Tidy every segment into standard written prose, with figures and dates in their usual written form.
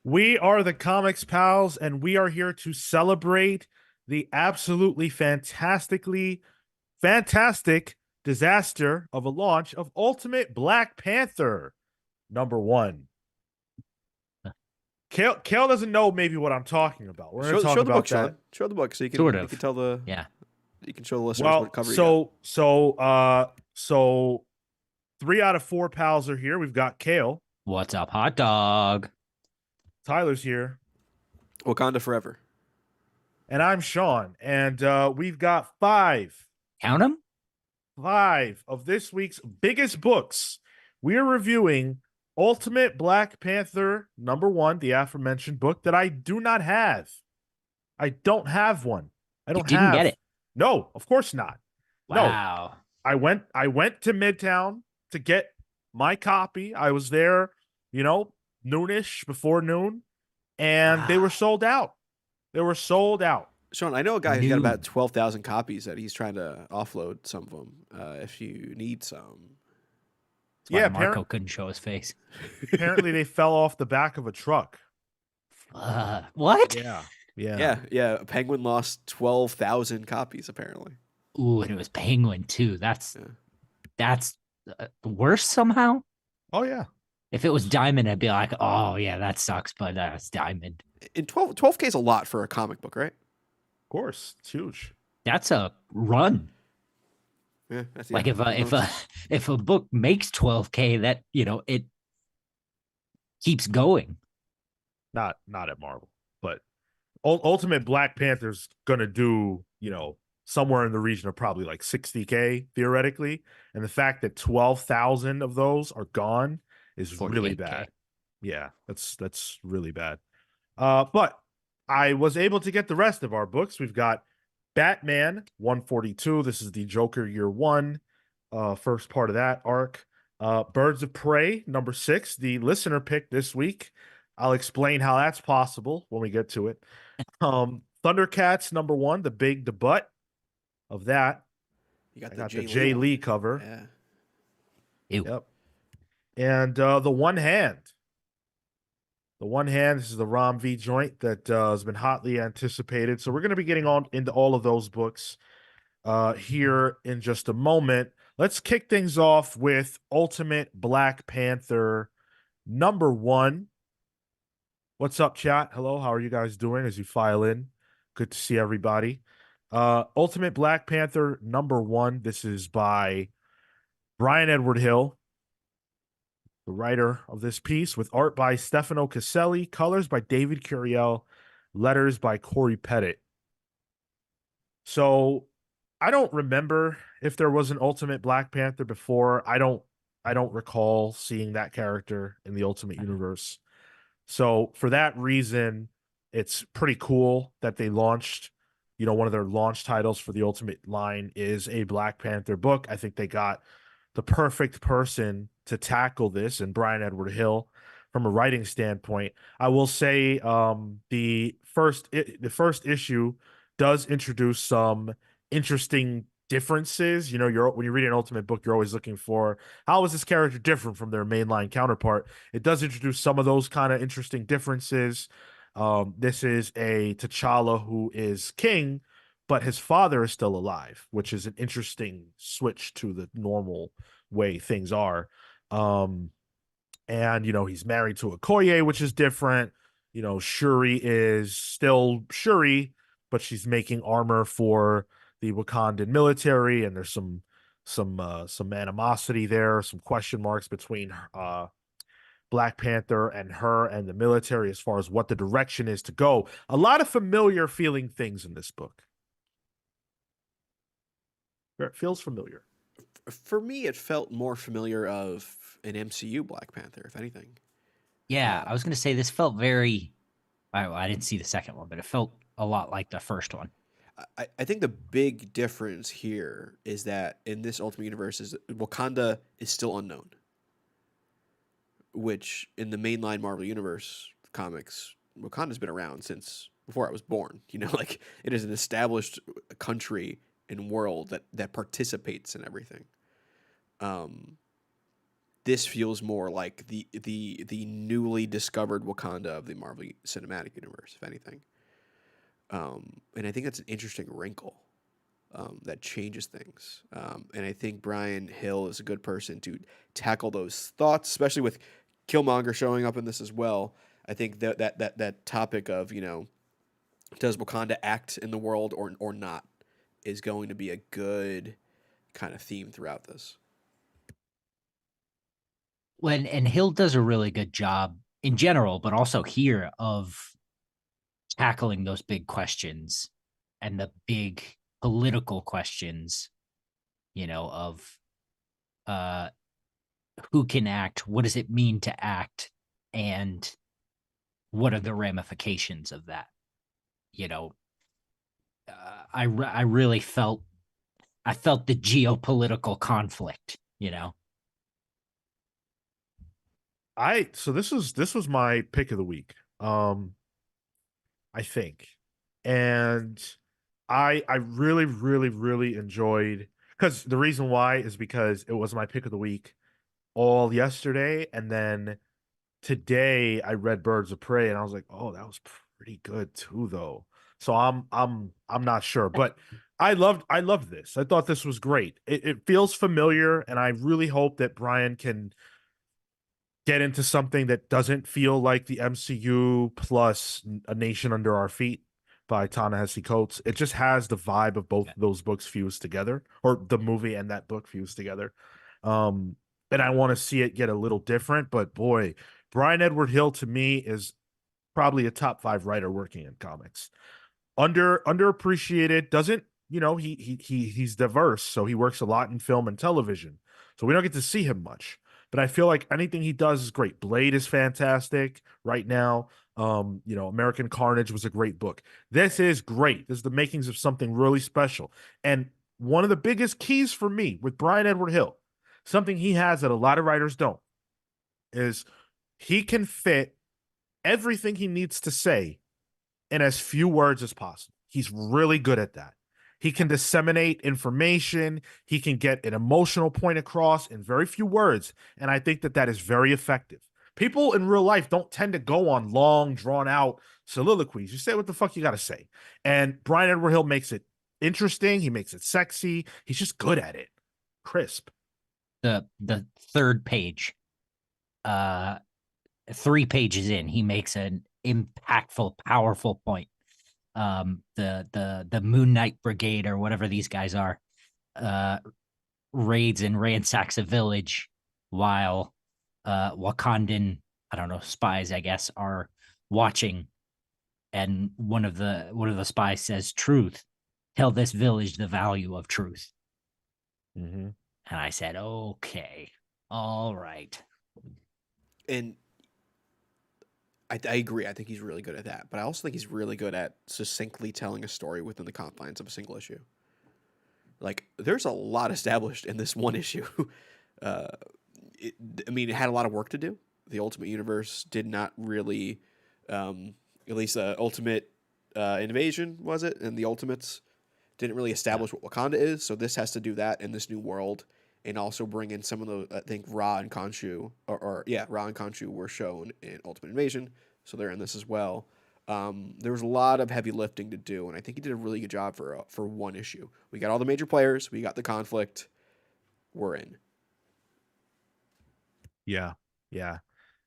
We are the Comics Pals, and we are here to celebrate the absolutely fantastic disaster of a launch of Ultimate Black Panther #1. Kale doesn't know maybe what I'm talking about. We're going to talk Show the book, about that. Sean. Show the book so Sort you can of. tell the Yeah. you can show the listeners what Well, cover you got. so 3 out of 4 pals are here. We've got Kale. What's up, hot dog? Tyler's here. Wakanda forever. And I'm Sean. And we've got Count them? five of this week's biggest books. We are reviewing Ultimate Black Panther #1, the aforementioned book that I do not have. I don't have one. I You don't didn't get have. it. No, of course not. No. Wow. I went to Midtown to get my copy. I was there, noonish before noon, and they were Wow. sold out. They were sold out. Sean, I know a guy who's got New. about 12,000 copies that he's trying to offload some of them. If you need some. That's why Yeah, Marco couldn't show his face. apparently they fell off the back of a truck. What? Yeah. Yeah. Penguin lost 12,000 copies apparently. Ooh, and it was Penguin too. That's Yeah. worse somehow. Oh yeah. If it was Diamond, I'd be like, oh yeah, that sucks. But it's Diamond. In 12K is a lot for a comic book, right? Of course. It's huge. That's a run. Yeah. That's, Like if a book makes 12K, that it keeps going. Not at Marvel, but Ultimate Black Panther's gonna do, somewhere in the region of probably like 60K theoretically. And the fact that 12,000 of those are gone is really 48K. bad. Yeah, that's really bad. But I was able to get the rest of our books. We've got Batman 142. This is the Joker Year One, first part of that arc. Birds of Prey #6, the listener pick this week. I'll explain how that's possible when we get to it. Thundercats #1, the big debut of that. You got I the got Jay the Jay one. Lee cover. Yeah. Ew. Yep. And the One Hand. The One Hand, this is the Rom V joint that has been hotly anticipated. So we're going to be getting on into all of those books here in just a moment. Let's kick things off with Ultimate Black Panther #1. What's up, chat? Hello, how are you guys doing as you file in? Good to see everybody. Ultimate Black Panther #1. This is by Brian Edward Hill, the writer of this piece, with art by Stefano Caselli, colors by David Curiel, letters by Corey Pettit. So I don't remember if there was an Ultimate Black Panther before. I don't recall seeing that character in the Ultimate Universe. So for that reason, it's pretty cool that they launched, one of their launch titles for the Ultimate line is a Black Panther book. I think they got the perfect person to tackle this, and Brian Edward Hill from a writing standpoint. I will say the first issue does introduce some interesting differences. When you're reading an Ultimate book, you're always looking for how is this character different from their mainline counterpart. It does introduce some of those kind of interesting differences. This is a T'Challa who is king, but his father is still alive, which is an interesting switch to the normal way things are. And he's married to a Okoye, which is different. Shuri is still Shuri, but she's making armor for the Wakandan military, and there's some animosity there, some question marks between Black Panther and her and the military as far as what the direction is to go. A lot of familiar feeling things in this book. It feels familiar. For me, it felt more familiar of an MCU Black Panther, if anything. Yeah, I was gonna say this felt very. I didn't see the second one, but it felt a lot like the first one. I think the big difference here is that in this Ultimate Universe is Wakanda is still unknown, which in the mainline Marvel Universe comics, Wakanda's been around since before I was born. Like it is an established country and world that participates in everything. this feels more like the newly discovered Wakanda of the Marvel Cinematic Universe, if anything. And I think that's an interesting wrinkle that changes things. And I think Brian Hill is a good person to tackle those thoughts, especially with Killmonger showing up in this as well. I think that topic of, you know, does Wakanda act in the world or not is going to be a good kind of theme throughout this. And Hill does a really good job in general, but also here of tackling those big questions and the big political questions, you know, of uh who can act, what does it mean to act, and what are the ramifications of that? You know, I really felt the geopolitical conflict, you know. So this was my pick of the week. I think. And I really, really, really enjoyed, because the reason why is because it was my pick of the week all yesterday, and then today I read Birds of Prey and I was like, oh, that was pretty good too, though. So I'm not sure. But I loved this. I thought this was great. It feels familiar, and I really hope that Brian can get into something that doesn't feel like the MCU plus A Nation Under Our Feet by Ta-Nehisi Coates. It just has the vibe of both of those books fused together, or the movie and that book fused together. Um, and I want to see it get a little different, but boy, Brian Edward Hill to me is probably a top 5 writer working in comics. Underappreciated, doesn't, you know, he's diverse, so he works a lot in film and television. So we don't get to see him much. But I feel like anything he does is great. Blade is fantastic right now. You know, American Carnage was a great book. This is great. This is the makings of something really special. And one of the biggest keys for me with Brian Edward Hill, something he has that a lot of writers don't, is he can fit everything he needs to say in as few words as possible. He's really good at that. He can disseminate information. He can get an emotional point across in very few words. And I think that that is very effective. People in real life don't tend to go on long, drawn out soliloquies. You say what the fuck you got to say. And Brian Edward Hill makes it interesting. He makes it sexy. He's just good at it. Crisp. The third page, 3 pages in, he makes an impactful, powerful point. The Moon Knight Brigade or whatever these guys are, raids and ransacks a village while Wakandan, I don't know, spies, I guess, are watching. And one of the spies says, "Truth. Tell this village the value of truth." Mm-hmm. And I said, "Okay, all right." And I agree. I think he's really good at that. But I also think he's really good at succinctly telling a story within the confines of a single issue. Like, there's a lot established in this one issue. uh, I mean, it had a lot of work to do. The Ultimate Universe did not really, at least Ultimate Invasion, was it? And the Ultimates didn't really establish what Wakanda is. So this has to do that in this new world. And also bring in some of the, I think Ra and Khonshu, Ra and Khonshu were shown in Ultimate Invasion, so they're in this as well. There was a lot of heavy lifting to do, and I think he did a really good job for one issue. We got all the major players, we got the conflict, we're in. Yeah. Yeah.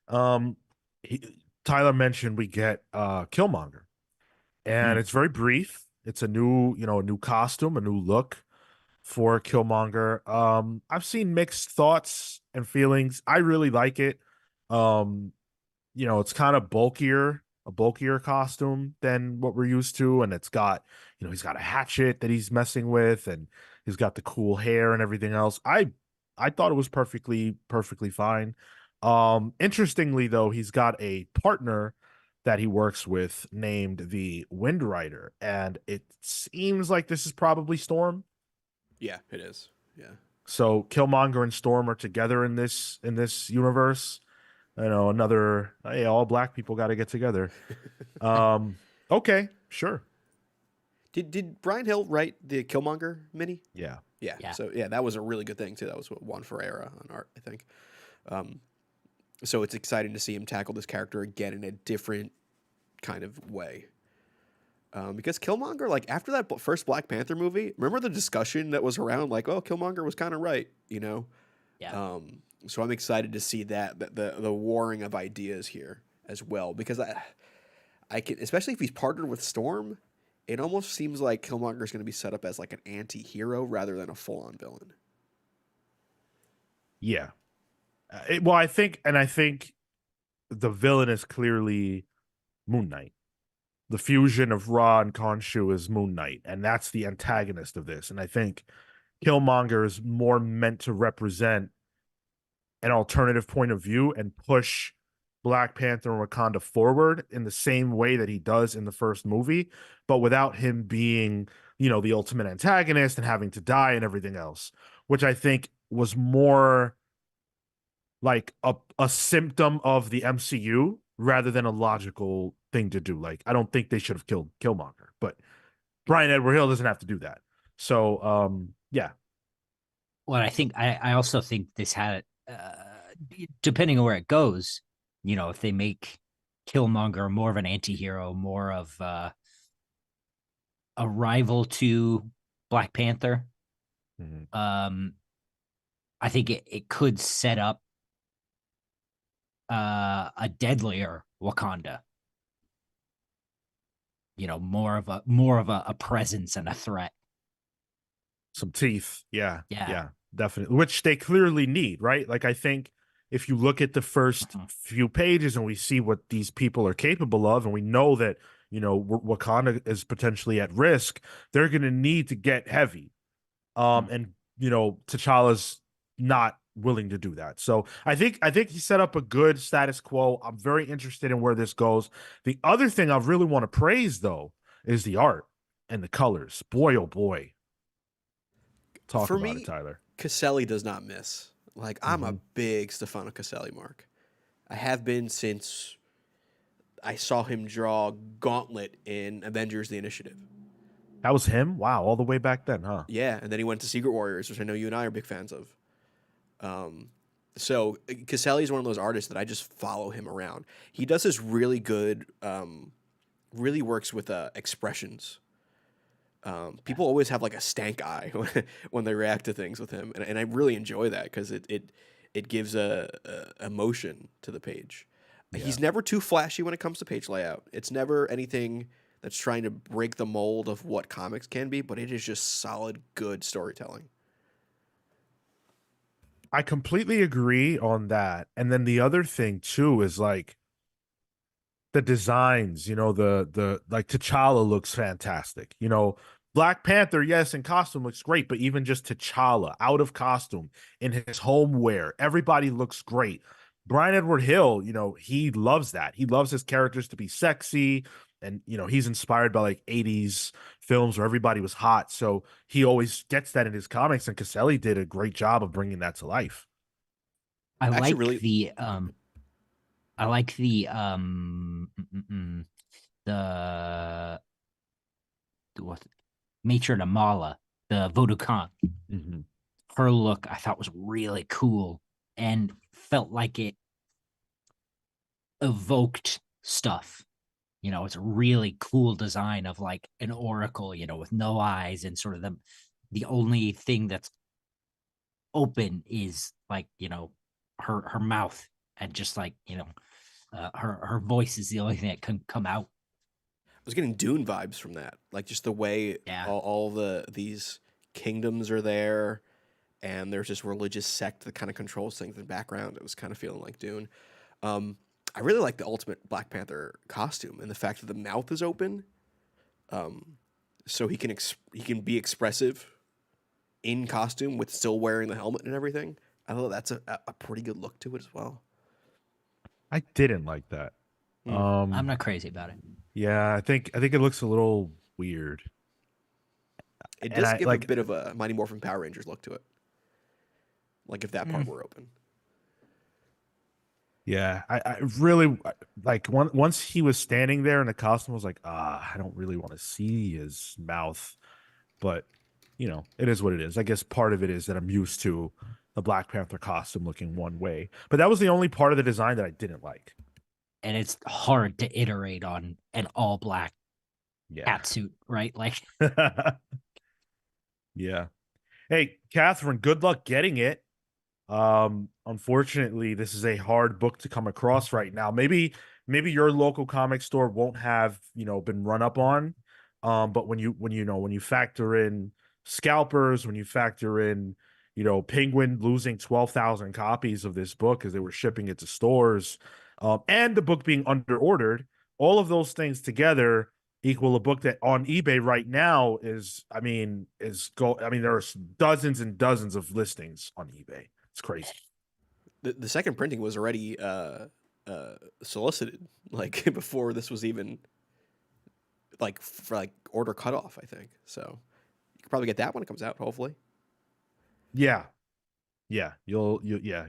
Um, Tyler mentioned we get Killmonger, and Mm. it's very brief. It's a new, you know, a new costume, a new look for Killmonger. I've seen mixed thoughts and feelings. I really like it. Um, you know, it's kind of a bulkier costume than what we're used to, and it's got, you know, he's got a hatchet that he's messing with, and he's got the cool hair and everything else. I thought it was perfectly fine. Interestingly though, he's got a partner that he works with named the Wind Rider, and it seems like this is probably Storm. Yeah, it is. Yeah. So Killmonger and Storm are together in this universe. You know, another, hey, all black people got to get together. Um, okay, sure. Did Brian Hill write the Killmonger mini? Yeah. Yeah. Yeah. So yeah, that was a really good thing too. That was what Juan Ferreira on art, I think. Um, so it's exciting to see him tackle this character again in a different kind of way. Because Killmonger, like after that first Black Panther movie, remember the discussion that was around, like, oh, Killmonger was kind of right, you know. Yeah. So I'm excited to see that the warring of ideas here as well, because I can, especially if he's partnered with Storm, it almost seems like Killmonger is going to be set up as like an anti-hero rather than a full-on villain. Yeah. Well, I think the villain is clearly Moon Knight. The fusion of Ra and Khonshu is Moon Knight, and that's the antagonist of this. And I think Killmonger is more meant to represent an alternative point of view and push Black Panther and Wakanda forward in the same way that he does in the first movie, but without him being, the ultimate antagonist and having to die and everything else, which I think was more like a symptom of the MCU rather than a logical thing to do. Like, I don't think they should have killed Killmonger, but Brian Edward Hill doesn't have to do that. So, yeah. Well, I also think this had, depending on where it goes, if they make Killmonger more of an anti-hero, more of a rival to Black Panther, Mhm. I think it could set up a deadlier Wakanda. More of a presence and a threat. Some teeth. Yeah, Yeah. yeah, definitely. Which they clearly need, right? Like, I think if you look at the first Mhm. few pages and we see what these people are capable of, and we know that, Wakanda is potentially at risk, they're going to need to get heavy. Mhm. And T'Challa's not willing to do that. So I think he set up a good status quo. I'm very interested in where this goes. The other thing I really want to praise though is the art and the colors. Boy, oh boy. Talk For about it, me, Tyler. Caselli does not miss. Like I'm a Hmm. big Stefano Caselli mark. I have been since I saw him draw Gauntlet in Avengers: The Initiative. That was him? Wow, all the way back then, huh? Yeah, and then he went to Secret Warriors, which I know you and I are big fans of. So Caselli is one of those artists that I just follow him around. He does this really good, really works with expressions. People always have like a stank eye when they react to things with him, and I really enjoy that because it gives a emotion to the page. Yeah. He's never too flashy when it comes to page layout. It's never anything that's trying to break the mold of what comics can be, but it is just solid, good storytelling. I completely agree on that. And then the other thing too is like the designs, the like T'Challa looks fantastic. Black Panther, yes, in costume looks great, but even just T'Challa out of costume in his homeware, everybody looks great. Brian Edward Hill, he loves that. He loves his characters to be sexy, and he's inspired by like 80s films where everybody was hot. So he always gets that in his comics, and Caselli did a great job of bringing that to life. I Actually, like really, the I like the what Matron Amala, the Vodukon. Mhm. Her look I thought was really cool and felt like it evoked stuff. It's a really cool design of like an oracle, with no eyes and sort of the only thing that's open is like, her mouth and just like, her voice is the only thing that can come out. I was getting Dune vibes from that, like just the way Yeah. all these kingdoms are there, and there's this religious sect that kind of controls things in the background. It was kind of feeling like Dune. Um, I really like the ultimate Black Panther costume and the fact that the mouth is open, so he can be expressive in costume with still wearing the helmet and everything. I thought that's a pretty good look to it as well. I didn't like that. Hmm. I'm Um, not crazy about it. yeah, I think it looks a little weird. It And does I give a like bit of a Mighty Morphin Power Rangers look to it, like if that part Mm. were open. yeah, I really like once he was standing there in the costume, I was like, I don't really want to see his mouth, but it is what it is. I guess part of it is that I'm used to the Black Panther costume looking one way. But that was the only part of the design that I didn't like. And it's hard to iterate on an all black Yeah. hat suit, right? Like, Yeah. Hey, Catherine, good luck getting it. Unfortunately, this is a hard book to come across right now. Maybe your local comic store won't have, been run up on. But when you factor in scalpers, when you factor in, Penguin losing 12,000 copies of this book because they were shipping it to stores, and the book being under ordered, all of those things together equal a book that on eBay right now there are dozens and dozens of listings on eBay. It's crazy. The second printing was already solicited, like before this was even like for like order cutoff, I think. So you can probably get that when it comes out, hopefully. Yeah. Yeah, you'll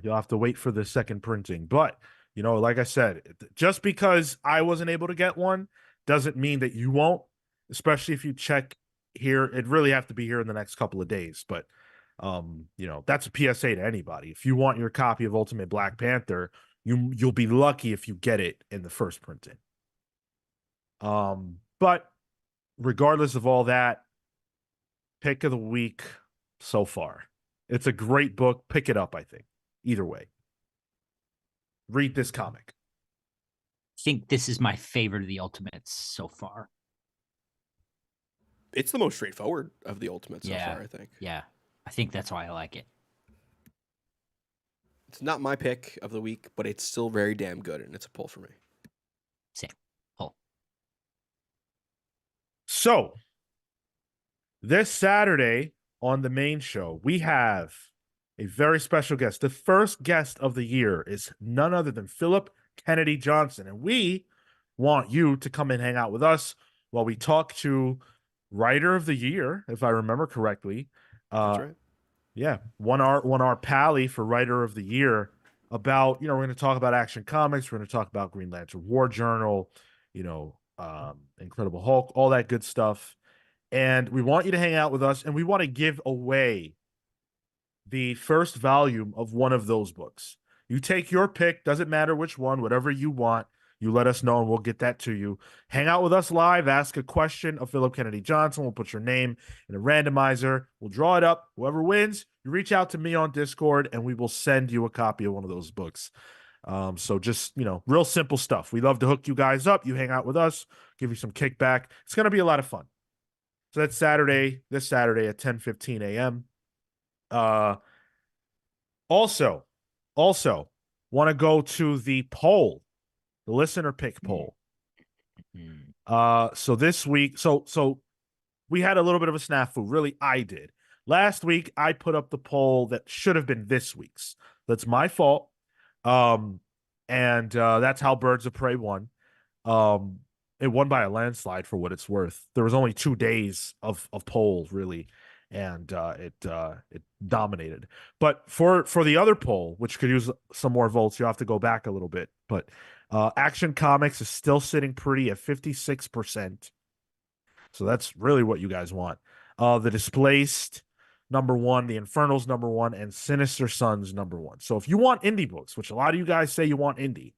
have to wait for the second printing. But, like I said, just because I wasn't able to get one doesn't mean that you won't, especially if you check here. It'd really have to be here in the next couple of days. But that's a PSA to anybody. If you want your copy of Ultimate Black Panther, you'll be lucky if you get it in the first printing. But regardless of all that, pick of the week so far. It's a great book. Pick it up, I think. Either way. Read this comic. I think this is my favorite of the Ultimates so far. It's the most straightforward of the Ultimates so Yeah. far, I think. Yeah. I think that's why I like it. It's not my pick of the week, but it's still very damn good, and it's a pull for me. Same. Pull. So, this Saturday on the main show, we have a very special guest. The first guest of the year is none other than Philip Kennedy Johnson. And we want you to come and hang out with us while we talk to Writer of the Year, if I remember correctly. That's right. Yeah, one our pally for Writer of the Year about, we're going to talk about Action Comics. We're going to talk about Green Lantern War Journal, Incredible Hulk, all that good stuff. And we want you to hang out with us, and we want to give away the first volume of one of those books. You take your pick, doesn't matter which one, whatever you want. You let us know and we'll get that to you. Hang out with us live, ask a question of Philip Kennedy Johnson. We'll put your name in a randomizer. We'll draw it up. Whoever wins, you reach out to me on Discord and we will send you a copy of one of those books. So just, real simple stuff. We love to hook you guys up. You hang out with us, give you some kickback. It's going to be a lot of fun. So that's this Saturday at 10:15 a.m. Also want to go to the poll, the listener pick poll. So this week, so we had a little bit of a snafu. Really, I did. Last week, I put up the poll that should have been this week's. That's my fault. And that's how Birds of Prey won. It won by a landslide for what it's worth. There was only 2 days of polls really, and it dominated. But for the other poll, which could use some more votes, you have to go back a little bit. But Action Comics is still sitting pretty at 56%. So that's really what you guys want. The Displaced #1, The Infernals #1, and Sinister Sons #1. So if you want indie books, which a lot of you guys say you want indie,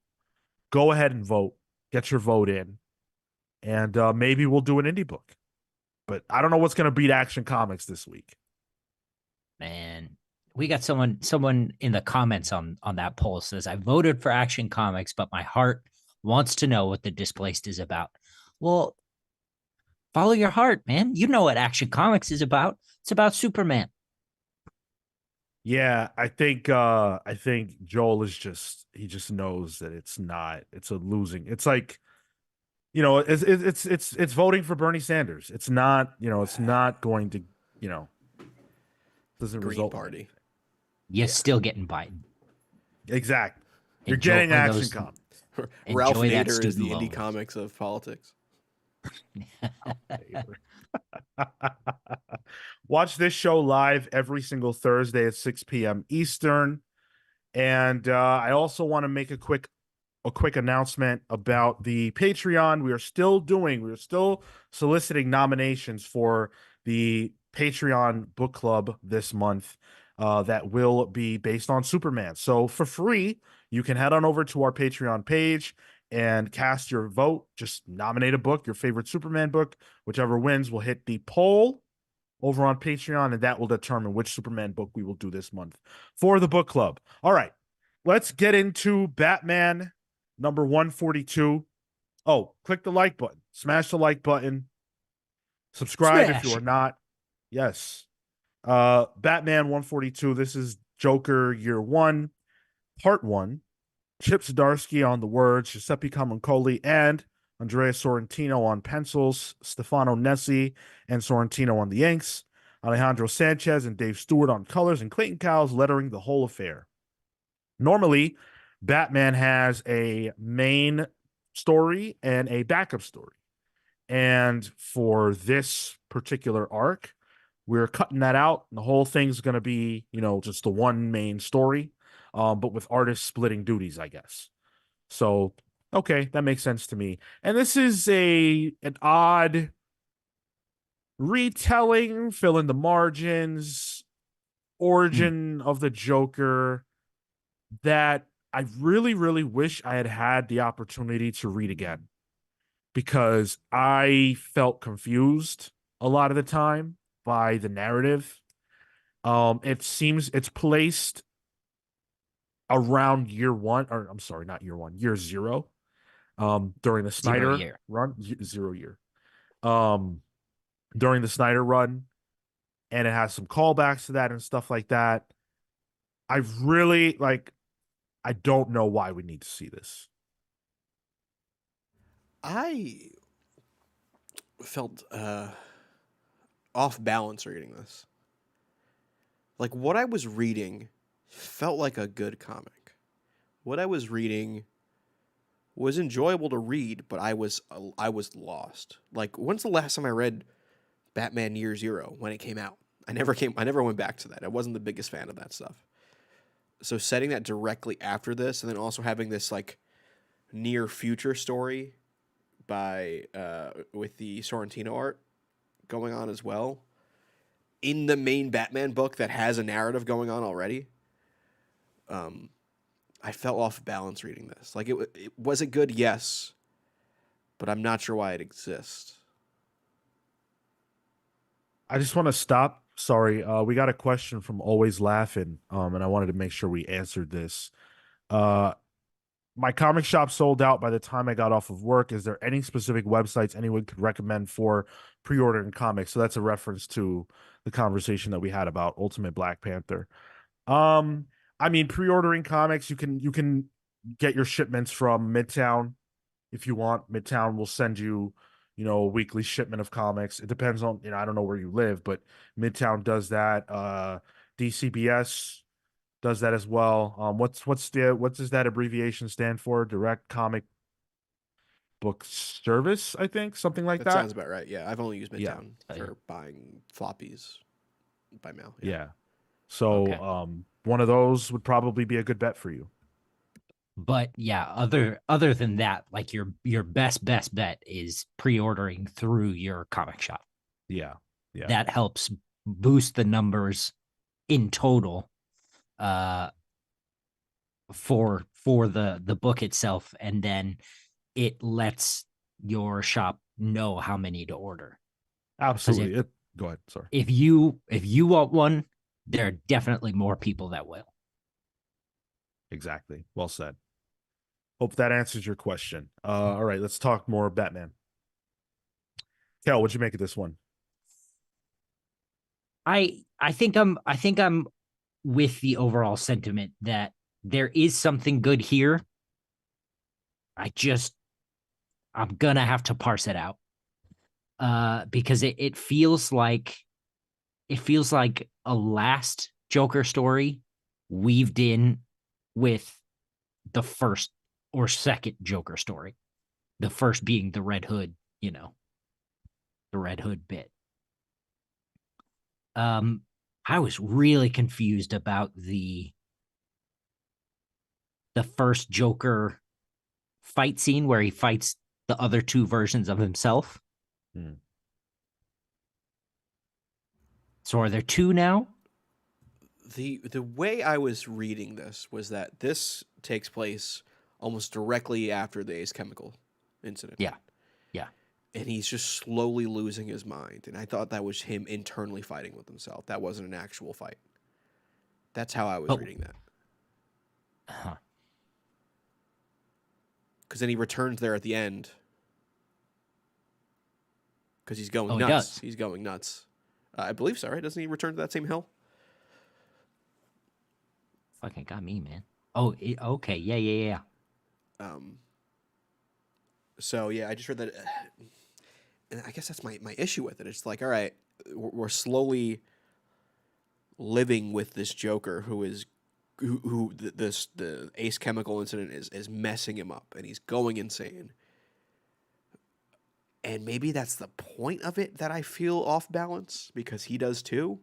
go ahead and vote. Get your vote in. And maybe we'll do an indie book. But I don't know what's going to beat Action Comics this week. Man, we got someone in the comments on that poll says, I voted for Action Comics, but my heart wants to know what The Displaced is about. Well, follow your heart, man. You know what Action Comics is about. It's about Superman. Yeah, I think Joel is he just knows that it's a losing. It's like, it's voting for Bernie Sanders. It's not, it's not going to, doesn't Green result. Party. You're still getting Biden. Exactly. You're Enjoy getting Action those- Comics. Ralph Enjoy that Nader is the student indie loan. comics of politics. Watch this show live every single Thursday at 6 p.m. Eastern. And I also want to make a quick announcement about the Patreon. We are still soliciting nominations for the Patreon book club this month. that will be based on Superman. So for free, you can head on over to our Patreon page and cast your vote. Just nominate a book, your favorite Superman book. Whichever wins will hit the poll over on Patreon, and that will determine which Superman book we will do this month for the book club. All right, let's get into Batman number 142. Oh, click the like button, smash the like button, subscribe if you Smash are it. not. Yes. Batman 142. This is Joker Year One, Part One. Chip Zdarsky on the words, Giuseppe Camuncoli and Andrea Sorrentino on pencils, Stefano Nessi and Sorrentino on the inks, Alejandro Sanchez and Dave Stewart on colors, and Clayton Cowles lettering the whole affair. Normally, Batman has a main story and a backup story. And for this particular arc, we're cutting that out. And the whole thing's going to be, just the one main story, but with artists splitting duties, I guess. So, okay, that makes sense to me. And this is an odd retelling, fill in the margins, origin of the Joker that I really, really wish I had had the opportunity to read again because I felt confused a lot of the time by the narrative. It seems it's placed around year one, or I'm sorry, not year one, year zero. During the 0 Snyder year. run, 0 year. Um, during the Snyder run, and it has some callbacks to that and stuff like that. I really like. I don't know why we need to see this. I felt off balance reading this. Like what I was reading felt like a good comic. What I was reading was enjoyable to read, but I was lost. Like when's the last time I read Batman Year Zero when it came out? I never went back to that. I wasn't the biggest fan of that stuff. So setting that directly after this and then also having this like near future story by with the Sorrentino art going on as well in the main Batman book that has a narrative going on already. I fell off balance reading this. Like it was it good? Yes, but I'm not sure why it exists. I just want to stop. Sorry, we got a question from Always Laughing, and I wanted to make sure we answered this. Uh, my comic shop sold out by the time I got off of work. Is there any specific websites anyone could recommend for pre-ordering comics? So that's a reference to the conversation that we had about Ultimate Black Panther. Um, I mean, pre-ordering comics, you can get your shipments from Midtown if you want. Midtown will send you, a weekly shipment of comics. It depends on, I don't know where you live, but Midtown does that. DCBS does that as well. What does that abbreviation stand for? Direct Comic Book Service, I think, something like That that. sounds about right. Yeah, I've only used Yeah, Midtown for buying floppies by mail. Yeah. yeah. So, Okay. one of those would probably be a good bet for you. But yeah, other than that, like your best bet is pre-ordering through your comic shop. Yeah, yeah, That helps boost the numbers in total uh for the book itself, and then it lets your shop know how many to order. Because absolutely. Go ahead. Sorry. if you want one, there are definitely more people that will. Exactly. Well said. Hope that answers your question. All right, let's talk more Batman. Kel, what'd you make of this one? I think I'm with the overall sentiment that there is something good here. I just I'm gonna have to parse it out. Because it feels like a last Joker story weaved in with the first or second Joker story. The first being the Red Hood, the Red Hood bit. Um, I was really confused about the first Joker fight scene where he fights the other two versions of himself. Hmm. So are there two now? The way I was reading this was that this takes place almost directly after the Ace Chemical incident. Yeah. Yeah. And he's just slowly losing his mind. And I thought that was him internally fighting with himself. That wasn't an actual fight. That's how I was But reading that. huh. Because then he returns there at the end. Because he's going Oh, he nuts. does. He's going nuts. I believe so, right? Doesn't he return to that same hill? Fucking got me, man. Oh, okay. Yeah, yeah, yeah. So yeah, I just read that, and I guess that's my issue with it. It's like, all right, we're slowly living with this Joker the Ace Chemical incident is messing him up, and he's going insane. And maybe that's the point of it, that I feel off balance because he does too.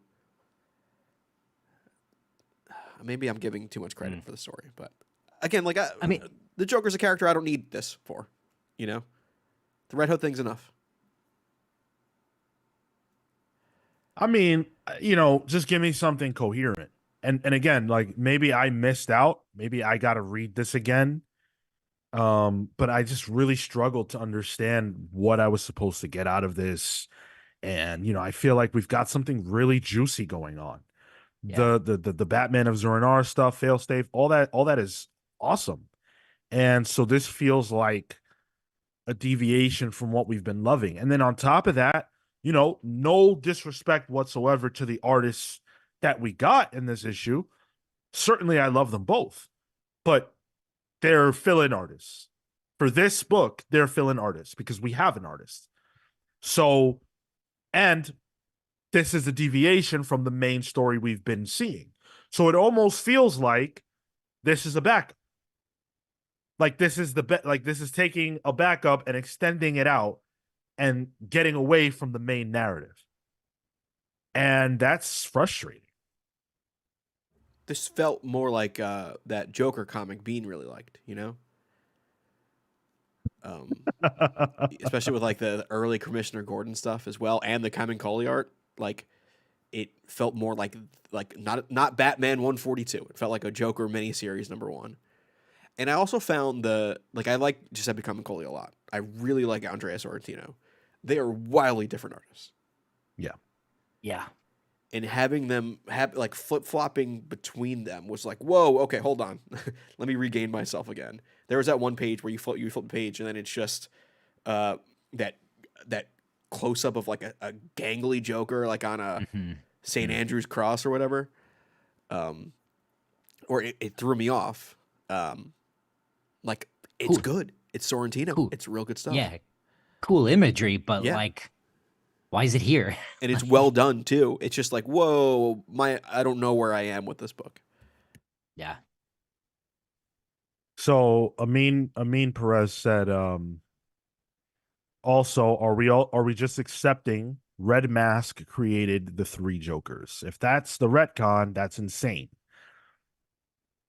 Maybe I'm giving too much credit for the story, but again, like I mean, the Joker's a character I don't need this for. You know, the Red Hood thing's enough. I mean, just give me something coherent. And again, like maybe I missed out. Maybe I got to read this again. But I just really struggled to understand what I was supposed to get out of this. And I feel like we've got something really juicy going on. yeah, The Batman of Zora stuff, failsafe, all that is awesome. And so this feels like a deviation from what we've been loving. And then on top of that, no disrespect whatsoever to the artists that we got in this issue. Certainly I love them both, but they're fill-in artists. For this book, they're fill-in artists because we have an artist. So, and this is a deviation from the main story we've been seeing. So it almost feels like this is a backup. Like this is taking a backup and extending it out and getting away from the main narrative. And that's frustrating. This felt more like that Joker comic Bean really liked, um, especially with like the early Commissioner Gordon stuff as well, and the Kamen Coley art. Like it felt more like not Batman 142. It felt like a Joker miniseries #1. And I also found I like Giuseppe Camuncoli a lot. I really like Andrea Sorrentino. They are wildly different artists. Yeah. yeah. And having them have like flip flopping between them was like, whoa, okay, hold on, let me regain myself again. There was that one page where you flip the page, and then it's just that close up of like a gangly Joker, like on a St. Andrew's cross or whatever. Or it threw me off. Like it's Cool. good. It's Sorrentino. Cool. It's real good stuff. Yeah. Cool imagery, but Yeah. like, why is it here? And it's well done too. It's just like, whoa, I don't know where I am with this book. Yeah. So Amin Perez said, also, are we just accepting Red Mask created the three Jokers? If that's the retcon, that's insane.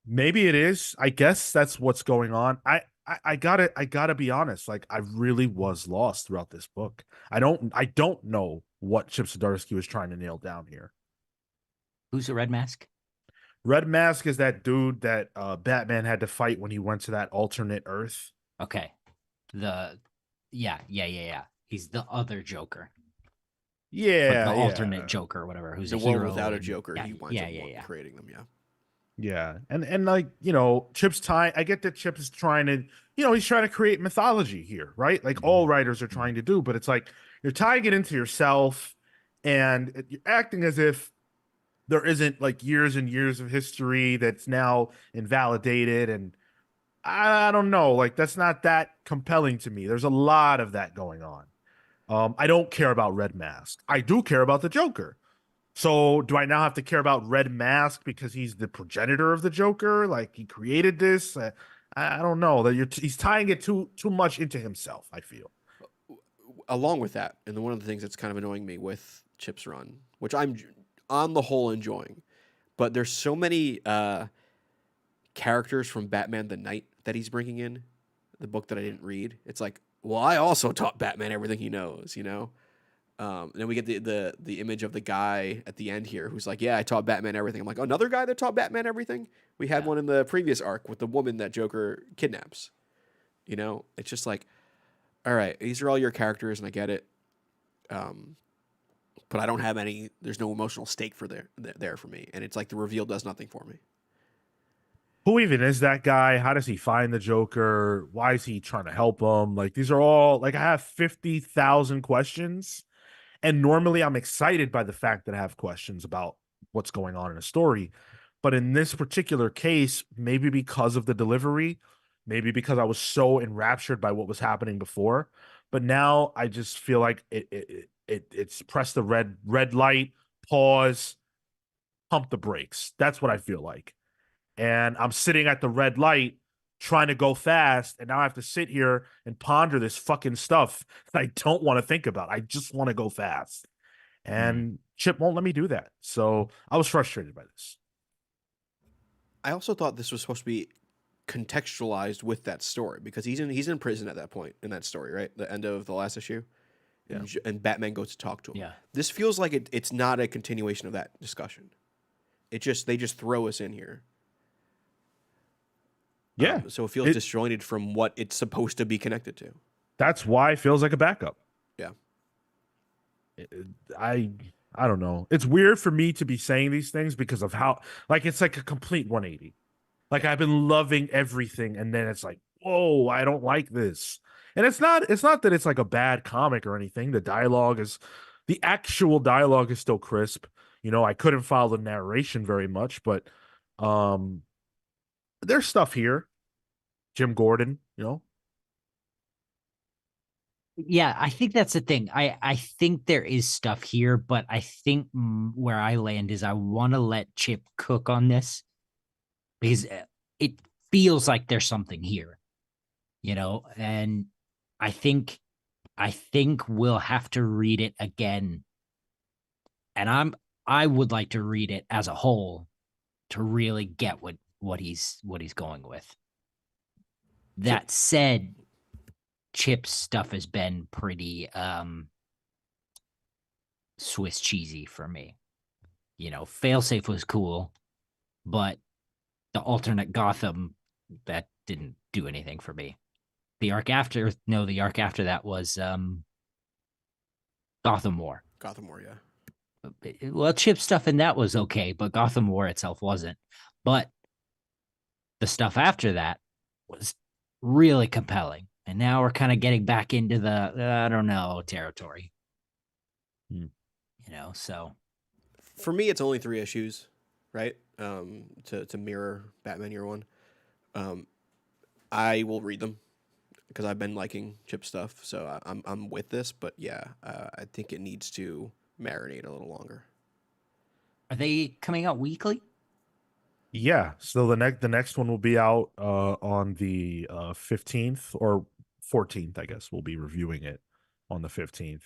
Maybe it is. I guess that's what's going on. I gotta be honest. Like I really was lost throughout this book. I don't know what Chip Zdarsky was trying to nail down here. Who's the Red Mask? Red Mask is that dude that Batman had to fight when he went to that alternate Earth. Okay. Yeah. He's the other Joker. Yeah, Like the yeah. alternate Joker or whatever, who's The a world hero. without a and- Joker, yeah, he winds up creating them. Yeah. Yeah. And like, Chip's time, I get that Chip is trying to, he's trying to create mythology here, right? Like all writers are trying to do, but it's like you're tying it into yourself and you're acting as if there isn't like years and years of history that's now invalidated. And I don't know, like that's not that compelling to me. There's a lot of that going on. I don't care about Red Mask. I do care about the Joker. So do I now have to care about Red Mask because he's the progenitor of the Joker? Like he created this? I don't know that he's tying it too much into himself. I feel. Along with that, and one of the things that's kind of annoying me with Chip's run, which I'm on the whole enjoying, but there's so many characters from Batman the Knight that he's bringing in, the book that I didn't read. It's like, well, I also taught Batman everything he knows, And then we get the image of the guy at the end here who's like, "Yeah, I taught Batman everything." I'm like, "Oh, another guy that taught Batman everything?" We had Yeah. one in the previous arc with the woman that Joker kidnaps. You know, it's just like, all right, these are all your characters, and I get it. Um, but I don't have any. There's no emotional stake for there for me, and it's like the reveal does nothing for me. Who even is that guy? How does he find the Joker? Why is he trying to help him? Like these are all like I have 50,000 questions. And normally I'm excited by the fact that I have questions about what's going on in a story. But in this particular case, maybe because of the delivery, maybe because I was so enraptured by what was happening before, but now I just feel like it's press the red light, pause, pump the brakes. That's what I feel like. And I'm sitting at the red light trying to go fast, and now I have to sit here and ponder this fucking stuff that I don't want to think about. I just want to go fast. Mm. And Chip won't let me do that. So I was frustrated by this. I also thought this was supposed to be contextualized with that story because he's in prison at that point in that story, right? The end of the last issue, Yeah. and Batman goes to talk to him. Yeah. This feels like it's not a continuation of that discussion. They just throw us in here. Yeah. So it feels It disjointed from what it's supposed to be connected to. That's why it feels like a backup. Yeah. I I don't know. It's weird for me to be saying these things because of how like it's like a complete 180. Like I've been loving everything and then it's like, "Whoa, I don't like this." And it's not that it's like a bad comic or anything. The actual dialogue is still crisp. You know, I couldn't follow the narration very much, but um there's stuff here. Jim Gordon, you know. Yeah, I think that's the thing. I think there is stuff here, but I think where I land is I want to let Chip cook on this because it feels like there's something here, and I think I think we'll have to read it again. And I would like to read it as a whole to really get what he's going with. Chip, That said, Chip's stuff has been pretty Swiss cheesy for me. Failsafe was cool, but the alternate Gotham that didn't do anything for me. The arc after that was Gotham War. Gotham War, yeah. Well, Chip stuff in that was okay, but Gotham War itself wasn't. But the stuff after that was really compelling. And now we're kind of getting back into the I don't know territory. Hmm. So For me, it's only 3 issues, right? To mirror Batman Year One. Um, I will read them because I've been liking Chip stuff, so I'm with this. But yeah, I think it needs to marinate a little longer. are they coming out weekly? Yeah, so the next one will be out on the 15th or 14th, I guess. We'll be reviewing it on the 15th.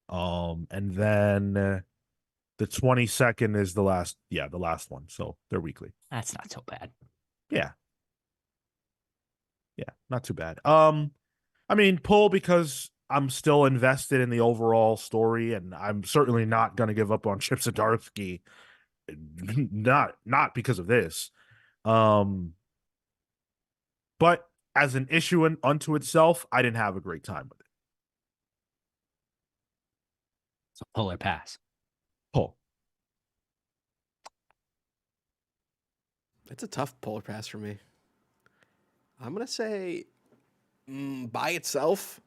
And then the 22nd is the last one. So they're weekly. That's not so bad. Yeah. Yeah, not too bad. I mean, pull because I'm still invested in the overall story and I'm certainly not going to give up on Chip Zdarsky not because of this. Um But as an issue unto itself, I didn't have a great time with it. So polar pass. Pull. It's a tough polar pass for me. I'm gonna say, by itself,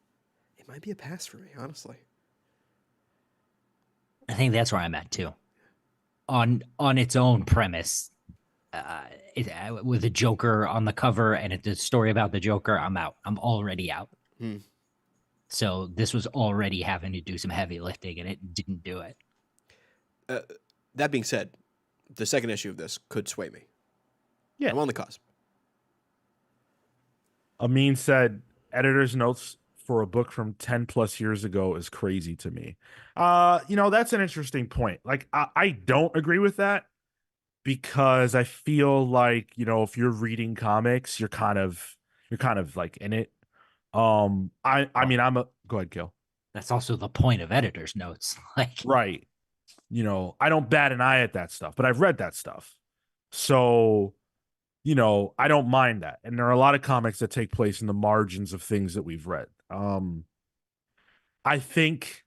it might be a pass for me, honestly. I think that's where I'm at too. On its own premise, uh, with the Joker on the cover and it's a story about the Joker, I'm out. I'm already out. Hmm. So this was already having to do some heavy lifting, and it didn't do it. Uh, that being said, the second issue of this could sway me. Yeah. I'm on the cusp. Amin said editor's notes for a book from 10 plus years ago is crazy to me. That's an interesting point. Like I don't agree with that because I feel like, if you're reading comics, you're kind of like in it. I Well, mean, go ahead, Gil. That's also the point of editor's notes. Like, Right. I don't bat an eye at that stuff, but I've read that stuff. So, I don't mind that. And there are a lot of comics that take place in the margins of things that we've read. I think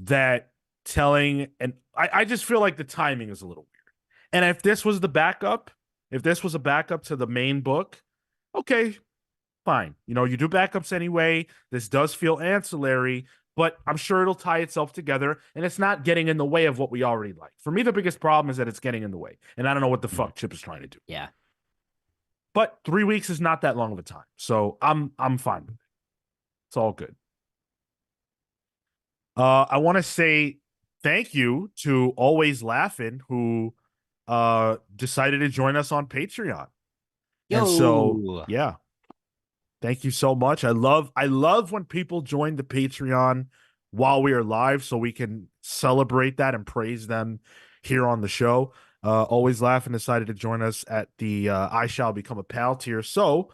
that and I just feel like the timing is a little weird. And if this was a backup to the main book, okay, fine. You do backups anyway. This does feel ancillary, but I'm sure it'll tie itself together and it's not getting in the way of what we already like. For me, the biggest problem is that it's getting in the way. And I don't know what the fuck Chip is trying to do. yeah. But 3 weeks is not that long of a time. So I'm fine with it. It's all good. I want to say thank you to Always Laughing, who decided to join us on Patreon. And so, Yo. yeah, thank you so much. I love when people join the Patreon while we are live so we can celebrate that and praise them here on the show. Always Laughing decided to join us at the I Shall Become a Pal tier. So,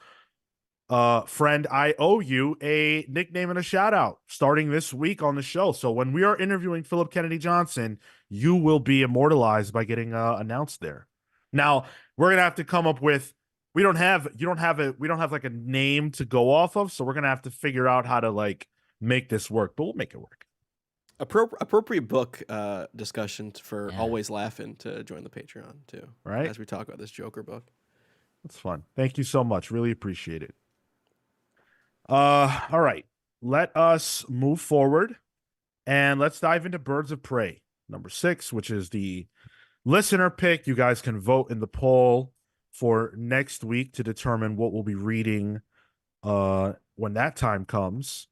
friend, I owe you a nickname and a shout out starting this week on the show. So when we are interviewing Philip Kennedy Johnson, you will be immortalized by getting announced there. Now, we're going to have to come up with we don't have like a name to go off of, so we're going to have to figure out how to like make this work, but we'll make it work. Appropriate book discussion for Yeah. Always Laughing to join the Patreon too. Right? As we talk about this Joker book. That's fun. Thank you so much. Really appreciate it. All right. Let us move forward and let's dive into Birds of Prey, number 6, which is the listener pick. You guys can vote in the poll for next week to determine what we'll be reading when that time comes.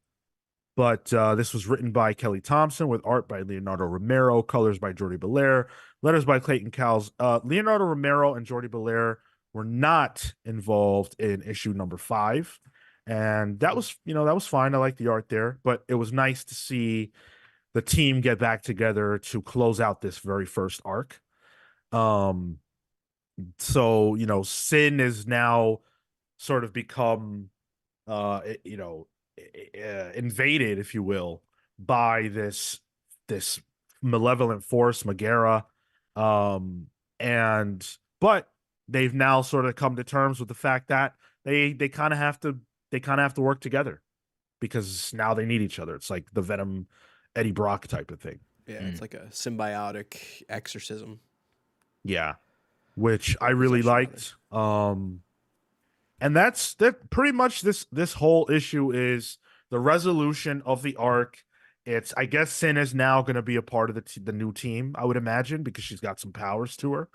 But this was written by Kelly Thompson with art by Leonardo Romero, colors by Jordi Belair, letters by Clayton Cowles. Leonardo Romero and Jordi Belair were not involved in issue number 5. And that was fine. I like the art there, but it was nice to see the team get back together to close out this very first arc. So, Sin is now sort of become, invaded, if you will, by this malevolent force, Megara. But they've now sort of come to terms with the fact that they kind of have to work together because now they need each other. It's like the Venom Eddie Brock type of thing. Yeah, it's like a symbiotic exorcism. Yeah, which I Or really possession, liked. And that's pretty much this whole issue is the resolution of the arc. It's I guess Sin is now going to be a part of the new team, I would imagine, because she's got some powers to her.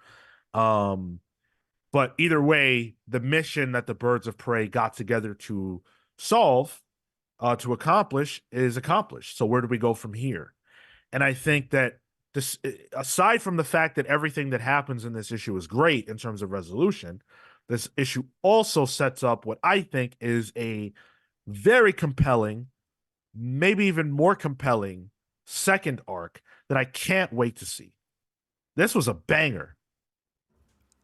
But either way, the mission that the Birds of Prey got together to solve, to accomplish, is accomplished. So where do we go from here? And I think that this, aside from the fact that everything that happens in this issue is great in terms of resolution, this issue also sets up what I think is a very compelling, maybe even more compelling second arc that I can't wait to see. This was a banger.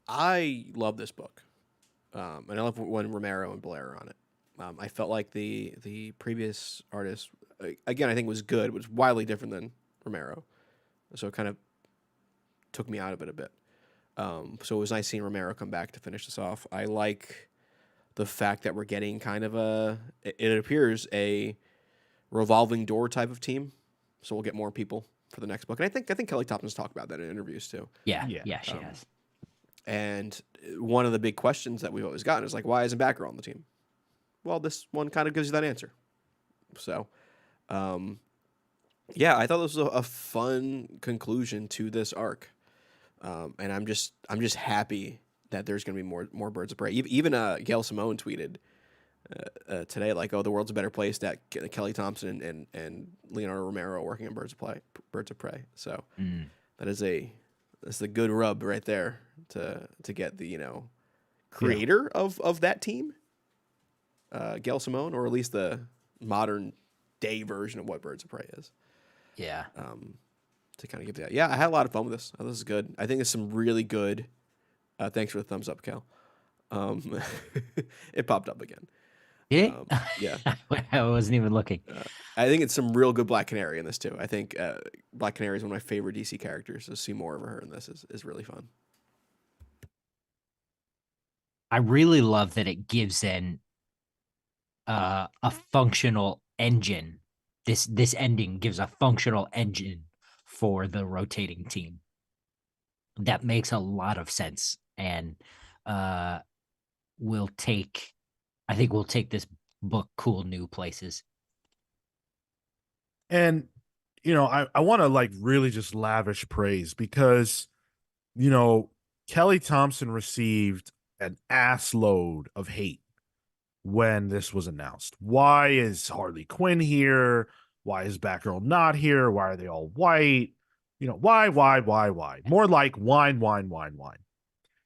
I love this book, and I love when Romero and Blair are on it. I felt like the previous artist, again, I think was good, was wildly different than Romero, so it kind of took me out of it a bit. So it was nice seeing Romero come back to finish this off. I like the fact that we're getting kind of it appears a revolving door type of team, so we'll get more people for the next book. And I think Kelly Thompson's talked about that in interviews too. Yeah, Yeah. she has. And one of the big questions that we've always gotten is like, why isn't Batgirl on the team? Well, this one kind of gives you that answer. So, yeah, I thought this was a fun conclusion to this arc, and I'm just happy that there's going to be more Birds of Prey. Even Gail Simone tweeted today like, "Oh, the world's a better place that Kelly Thompson and Leonardo Romero are working on Birds of Prey." So that's a good rub right there to get the creator of that team, Gail Simone, or at least the modern day version of what Birds of Prey is. Yeah. To kind of give that. Yeah, I had a lot of fun with this. This is good. I think it's some really good. Thanks for the thumbs up, Cal. It popped up again. Did Yeah. it? I wasn't even looking. Uh, I think it's some real good Black Canary in this too. I think Black Canary is one of my favorite DC characters. So see more of her in this is really fun. I really love that it gives an a functional engine. This ending gives a functional engine for the rotating team. That makes a lot of sense, and uh will take I think we'll take this book cool new places. And I want to like really just lavish praise because you know Kelly Thompson received an ass load of hate when this was announced. Why is Harley Quinn here? Why is Batgirl not here? Why are they all white? Why? More like wine.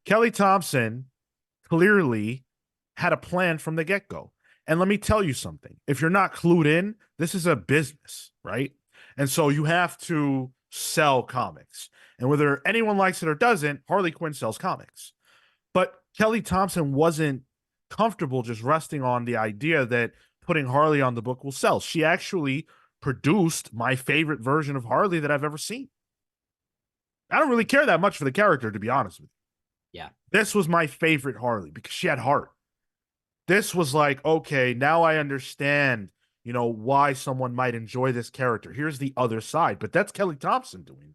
Kelly Thompson clearly had a plan from the get go. And let me tell you something. If you're not clued in, this is a business, right? And so you have to sell comics. And whether anyone likes it or doesn't, Harley Quinn sells comics. But Kelly Thompson wasn't comfortable just resting on the idea that putting Harley on the book will sell. She actually produced my favorite version of Harley that I've ever seen. I don't really care that much for the character, to be honest with you. Yeah. This was my favorite Harley because she had heart. This was like, okay, now I understand, why someone might enjoy this character. Here's the other side. But that's Kelly Thompson doing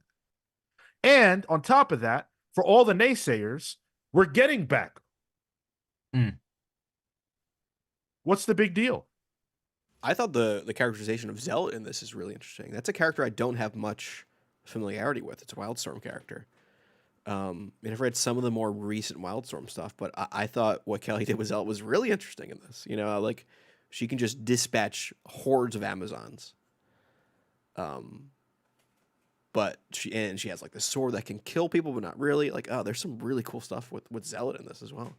that. And on top of that, for all the naysayers, we're getting back. Mm. What's the big deal? I thought the characterization of Zealot in this is really interesting. That's a character I don't have much familiarity with. It's a Wildstorm character. And I've read some of the more recent Wildstorm stuff, but I thought what Kelly did with Zealot was really interesting in this. Like she can just dispatch hordes of Amazons. But she has like this sword that can kill people, but not really. Like, oh, there's some really cool stuff with Zealot in this as well.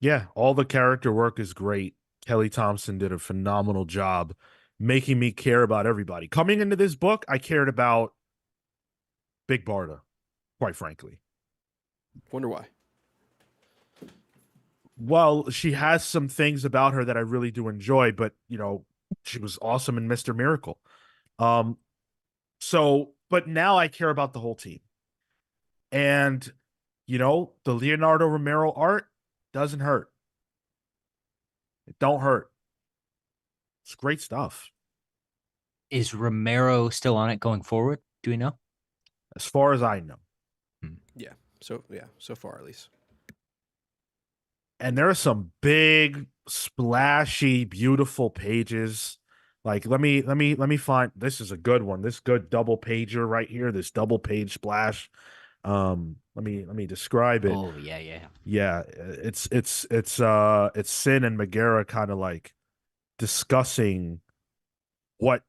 Yeah, all the character work is great. Kelly Thompson did a phenomenal job making me care about everybody. Coming into this book, I cared about Big Barda, quite frankly. Wonder why. Well, she has some things about her that I really do enjoy, but she was awesome in Mr. Miracle. But now I care about the whole team. And the Leonardo Romero art doesn't hurt. It don't hurt. It's great stuff. Is Romero still on it going forward? Do we know? As far as I know. Yeah. So far at least. And there are some big, splashy, beautiful pages. Like let me find this is a good one. This good double pager right here. This double page splash. Let me describe it. Oh yeah, yeah. Yeah, it's Sin and Megara kind of like discussing what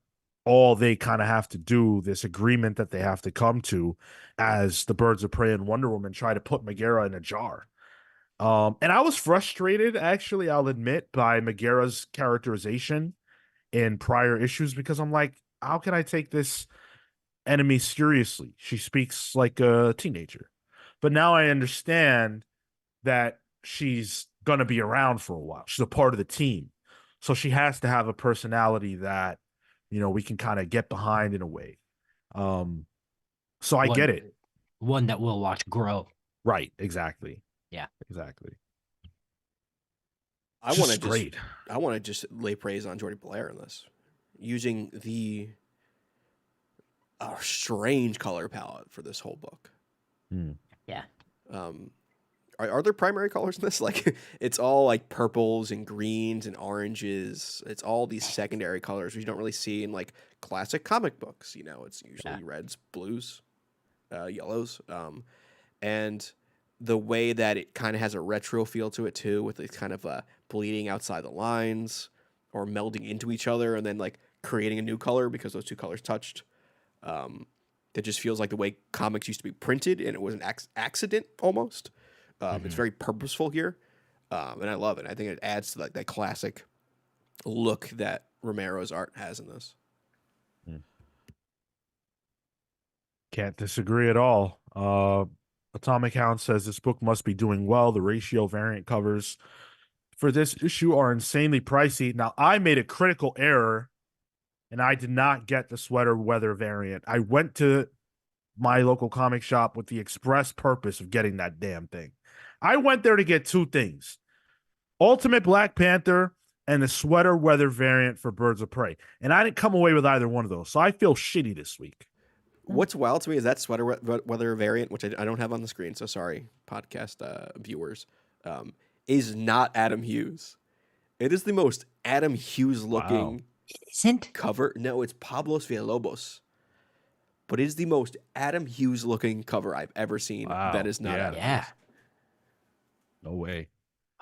all they kind of have to do, this agreement that they have to come to as the Birds of Prey and Wonder Woman try to put Megara in a jar. And I was frustrated, actually, I'll admit, by Megara's characterization in prior issues because I'm like, how can I take this enemy seriously? She speaks like a teenager. But now I understand that she's going to be around for a while. She's a part of the team. So she has to have a personality that, we can kind of get behind in a way. So I One get it. one that we'll watch grow. Right. Exactly. Yeah. Exactly. I want to great. just lay praise on Jordy Blair in this, using the strange color palette for this whole book. Yeah. Are there primary colors in this? Like, it's all like purples and greens and oranges. It's all these secondary colors which you don't really see in like classic comic books. It's usually reds, blues, yellows, and the way that it kind of has a retro feel to it too, with it kind of bleeding outside the lines or melding into each other and then like creating a new color because those two colors touched. That just feels like the way comics used to be printed, and it was an accident almost. It's very purposeful here, and I love it. I think it adds to like that classic look that Romero's art has in this. Can't disagree at all. Atomic Hound says this book must be doing well. The ratio variant covers for this issue are insanely pricey. Now, I made a critical error and I did not get the sweater weather variant. I went to my local comic shop with the express purpose of getting that damn thing. I went there to get two things: Ultimate Black Panther and the sweater weather variant for Birds of Prey. And I didn't come away with either one of those. So I feel shitty this week. What's wild to me is that sweater weather variant, which I don't have on the screen, so sorry, podcast viewers, is not Adam Hughes. It is the most Adam Hughes looking Isn't? cover. No, it's Pablos Villalobos. But it is the most Adam Hughes looking cover I've ever seen. Wow. That is not Yeah. Adam Yeah. Hughes. No way.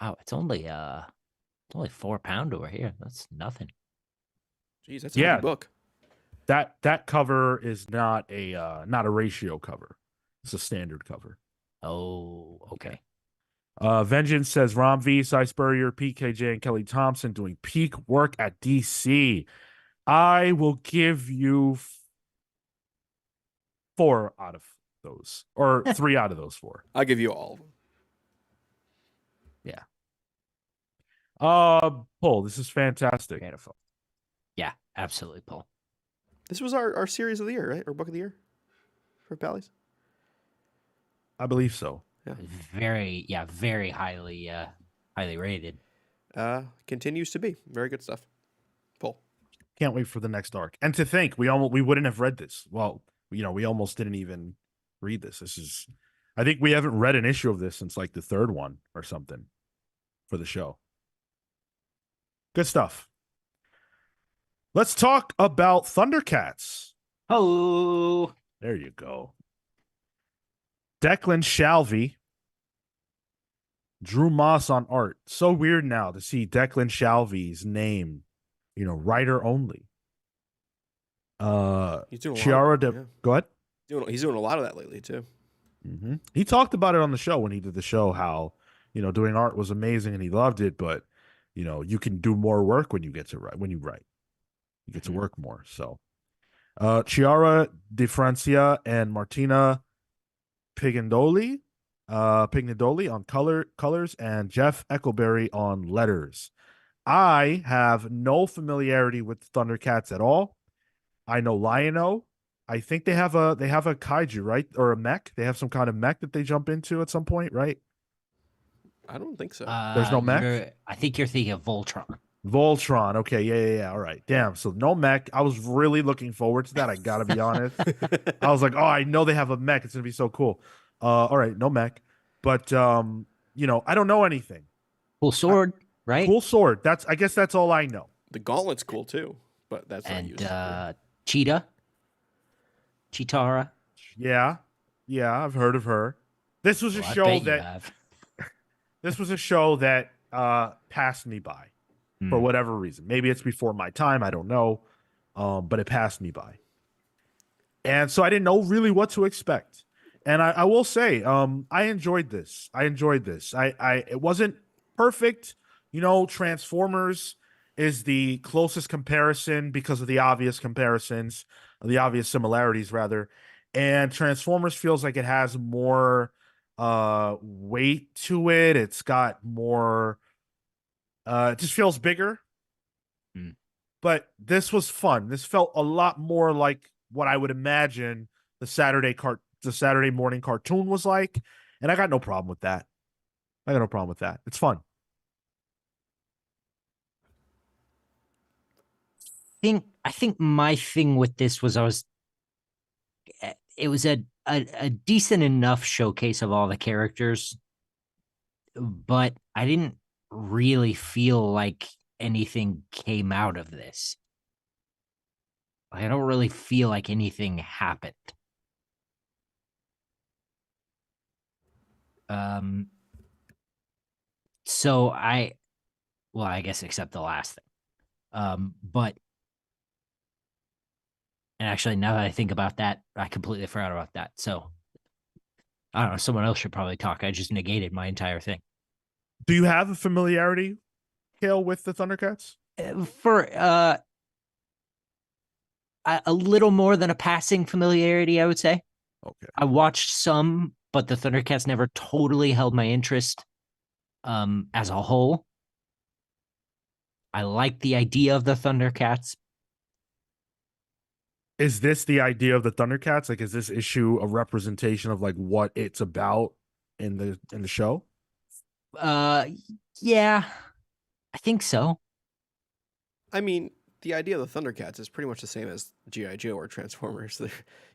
Wow, it's only £4 over here. That's nothing. Jeez, that's a Yeah. heavy book. That cover is not a ratio cover. It's a standard cover. Oh, okay. Vengeance says Rom V, Cy Spurrier, PKJ, and Kelly Thompson doing peak work at DC. I will give you 4 out of those, or 3 out of those 4. I'll give you all of them. Paul, this is fantastic. Beautiful. Yeah, absolutely, Paul. This was our series of the year, right? Or book of the year for Pallies. I believe so. Very highly rated. Continues to be very good stuff. Paul. Can't wait for the next arc. And to think we wouldn't have read this. Well, we almost didn't even read this. I think we haven't read an issue of this since like the 3rd one or something for the show. Good stuff. Let's talk about Thundercats. Oh, There you go. Declan Shalvey, Drew Moss on art. So weird now to see Declan Shalvey's name, writer only. He's doing a Chiara lot. Go ahead. He's doing a lot of that lately too. Mm-hmm. He talked about it on the show when he did the show, how, doing art was amazing and he loved it, but, you can do more work when you get to write. When you write, you get to work more. So, Chiara Di Francia and Martina Pignedoli on colors, and Jeff Eckelberry on letters. I have no familiarity with Thundercats at all. I know Lion-O. I think they have a kaiju, right? Or a mech. They have some kind of mech that they jump into at some point, right? I don't think so. There's no mech? I think you're thinking of Voltron. Voltron. Okay, yeah. All right. Damn. So no mech. I was really looking forward to that. I gotta be honest. I was like, oh, I know they have a mech. It's gonna be so cool. All right, no mech. But I don't know anything. Cool sword, right? Cool sword. I guess that's all I know. The gauntlet's cool too, but that's not And used. Chitara. Yeah, I've heard of her. This was a Well, I show bet you that have. this was a show that passed me by for whatever reason. Maybe it's before my time. I don't know, but it passed me by, and so I didn't know really what to expect. And I will say, I enjoyed this. It wasn't perfect. Transformers is the closest comparison because of the obvious comparisons, the obvious similarities rather. And Transformers feels like it has more weight to it. It's got more it just feels bigger. But this was fun. This felt a lot more like what I would imagine the Saturday morning cartoon was like, and I got no problem with that. It's fun. I think my thing with this was it was a decent enough showcase of all the characters, but I didn't really feel like anything came out of this. I don't really feel like anything happened. So I guess except the last thing. But and actually, now that I think about that, I completely forgot about that. So I don't know. Someone else should probably talk. I just negated my entire thing. Do you have a familiarity, Cale, with the Thundercats? For a little more than a passing familiarity, I would say. Okay. I watched some, but the Thundercats never totally held my interest as a whole. I like the idea of the Thundercats. Is this the idea of the Thundercats? Like, is this issue a representation of like what it's about in the show? Uh, yeah, I think so. I mean, the idea of the Thundercats is pretty much the same as GI Joe or Transformers.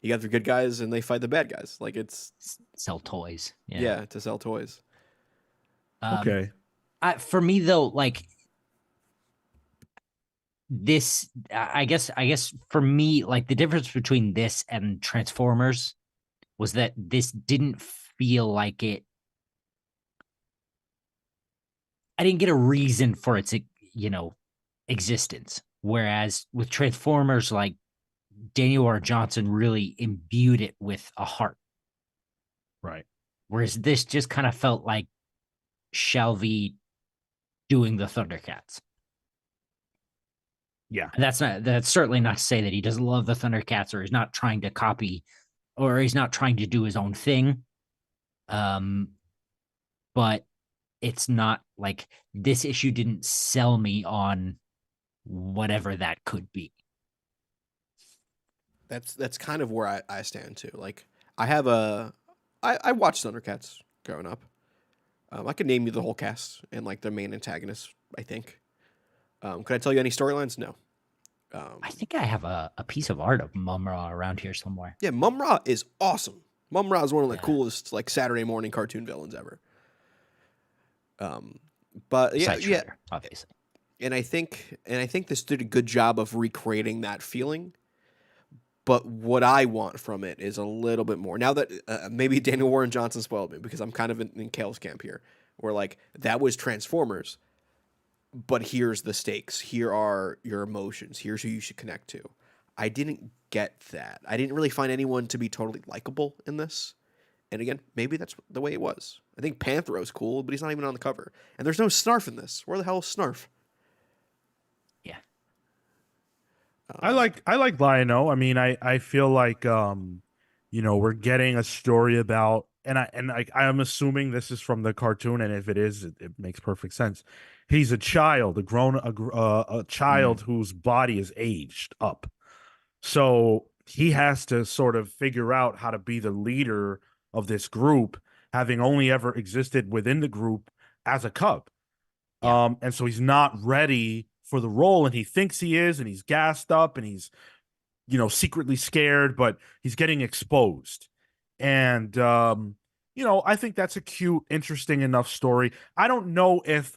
You got the good guys and they fight the bad guys. Like it's Sell toys. Yeah. yeah to sell toys. Um, Okay. for me though, like this, I guess for me, like the difference between this and Transformers was that this didn't feel like it. I didn't get a reason for its, existence. Whereas with Transformers, like Daniel R. Johnson really imbued it with a heart. Right. Whereas this just kind of felt like Shelby doing the Thundercats. Yeah. And that's certainly not to say that he doesn't love the Thundercats or he's not trying to copy or he's not trying to do his own thing. Um, but it's not like this issue didn't sell me on whatever that could be. That's kind of where I stand too. Like I have a I watched Thundercats growing up. I could name you the whole cast and like their main antagonists. I think. Could I tell you any storylines? No. I Um, think I have a piece of art of Mumra around here somewhere. yeah, Mumra is awesome. Mumra is one of the Yeah. coolest like Saturday morning cartoon villains ever. Um, but yeah, Besides yeah, Shredder, obviously. and I think this did a good job of recreating that feeling. But what I want from it is a little bit more. Now that maybe Daniel Warren Johnson spoiled me because I'm kind of in Cale's camp here, where like that was Transformers, but here's the stakes. Here are your emotions. Here's who you should connect to. I didn't get that. I didn't really find anyone to be totally likable in this. And again, maybe that's the way it was. I think Panthero's cool, but he's not even on the cover. And there's no Snarf in this. Where the hell is Snarf? Yeah. Um, I like Lion-O. I mean, I feel like we're getting a story about I'm assuming this is from the cartoon, and if it is, it makes perfect sense. He's a child, a Mm, child whose body is aged up. So he has to sort of figure out how to be the leader of this group, having only ever existed within the group as a cub. yeah. And so he's not ready for the role, and he thinks he is, and he's gassed up, and he's secretly scared, but he's getting exposed. And I think that's a cute, interesting enough story. I don't know if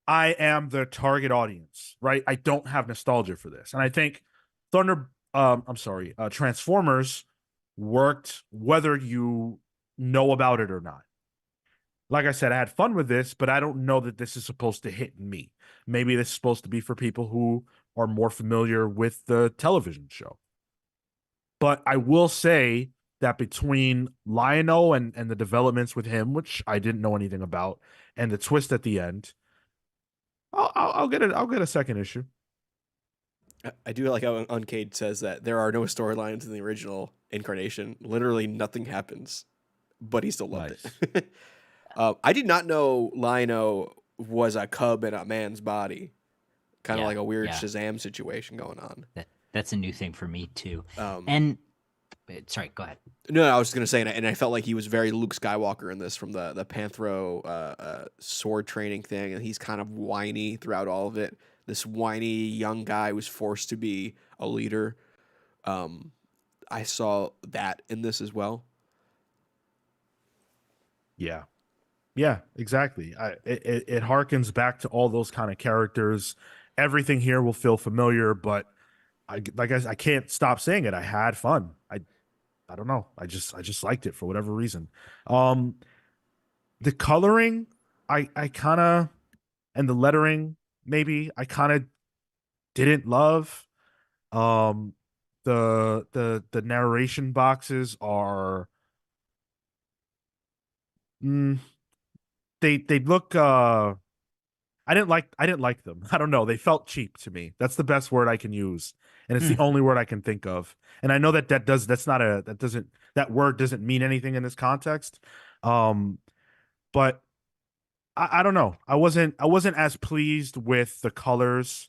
I am the target audience, right? I don't have nostalgia for this. And I think Transformers worked whether you know about it or not. Like I said, I had fun with this, but I don't know that this is supposed to hit me. Maybe this is supposed to be for people who are more familiar with the television show. But I will say that between Lion-O and the developments with him, which I didn't know anything about, and the twist at the end, I'll get it. I'll get a second issue. I do like how Uncade says that there are no storylines in the original incarnation. Literally nothing happens, but he still loved Nice. it. I did not know Lion-O was a cub in a man's body. Kind of Yeah. like a weird Yeah. Shazam situation going on. That's a new thing for me too. Um, And sorry, go ahead. no, I was just gonna say, and I felt like he was very Luke Skywalker in this from the Panthro sword training thing, and he's kind of whiny throughout all of it. This whiny young guy was forced to be a leader. Um, I saw that in this as well. Yeah. Yeah, exactly. It harkens back to all those kind of characters. Everything here will feel familiar, but I can't stop saying it. I had fun. I don't know. I just liked it for whatever reason. Um, the coloring, I kind of and the lettering, maybe I kind of didn't love. Um, the narration boxes are mm, they look I didn't like them. I don't know. They felt cheap to me. That's the best word I can use. And it's the Hmm. only word I can think of. And I know that word doesn't mean anything in this context. Um, but I don't know. I wasn't as pleased with the colors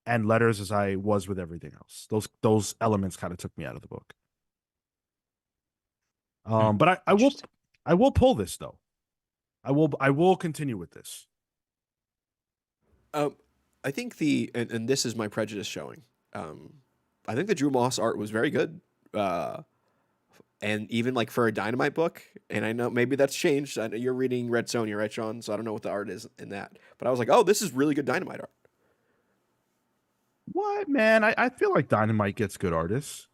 and letters as I was with everything else. Those elements kind of took me out of the book. Hmm, But interesting. I will pull this though. I will continue with this. Um, I think and this is my prejudice showing. Um, I think the Drew Moss art was very good, uh, and even like for a Dynamite book. And I know maybe that's changed. I know you're reading Red Sonja, right, Sean? So I don't know what the art is in that. But I was like, oh, this is really good Dynamite art. What man? I feel like Dynamite gets good artists.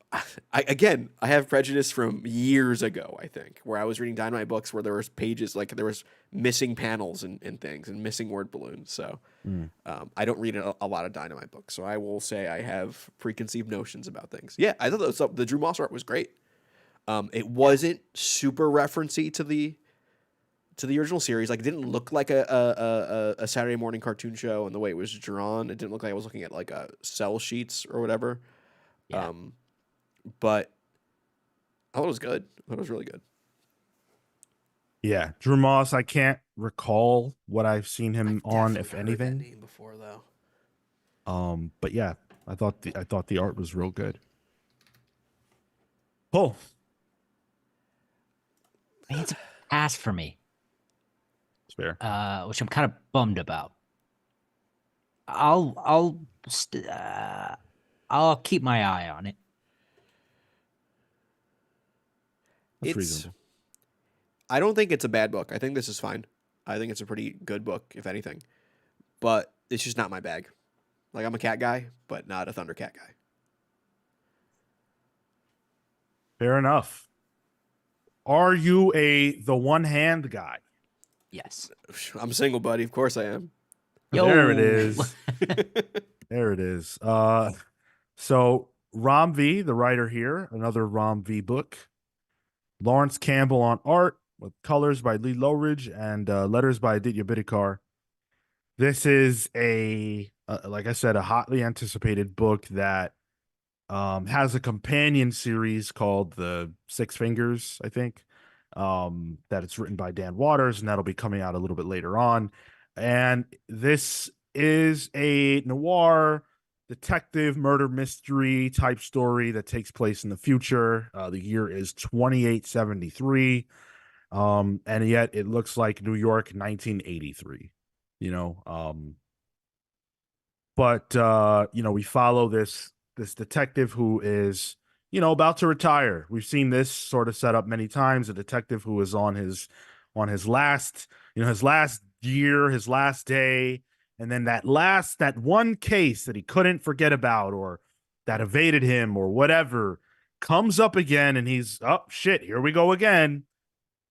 I have prejudice from years ago. I think where I was reading Dynamite books where there was pages like there was missing panels and things and missing word balloons. So Mm. I don't read a lot of Dynamite books, so I will say I have preconceived notions about things. Yeah, I thought the Drew Moss art was great. It Yeah. wasn't super referencey to the original series. Like, it didn't look like a Saturday morning cartoon show, and the way it was drawn, it didn't look like I was looking at like a cell sheets or whatever. Yeah. Um, but I thought it was good. I thought it was really good. Yeah, Drew Moss. I can't recall what I've seen him I've on, if definitely heard that anything. name before, though. But yeah, I thought the art was real good. Pull. I mean, it's a pass for me, It's fair. which I'm kind of bummed about. I'll I'll st- uh, I'll keep my eye on it. That's It's reasonable. I don't think it's a bad book. I think this is fine. I think it's a pretty good book, if anything. But it's just not my bag. Like, I'm a cat guy, but not a Thundercat guy. Fair enough. Are you the one hand guy? Yes. I'm single, buddy. Of course I am. There it Yo. is. There it is. So Rom V, the writer here, another Rom V book. Lawrence Campbell on art with colors by Lee Lowridge and letters by Aditya Bidikar. This is like I said, a hotly anticipated book that has a companion series called The Six Fingers, I think. That it's written by Dan Waters, and that'll be coming out a little bit later on. And this is a noir detective murder mystery type story that takes place in the future. The year is 2873. And yet it looks like New York 1983, you know. But we follow this detective who is, about to retire. We've seen this sort of set up many times. A detective who is on his last, his last year, his last day, and then that one case that he couldn't forget about, or that evaded him or whatever, comes up again, and he's, oh shit, here we go again.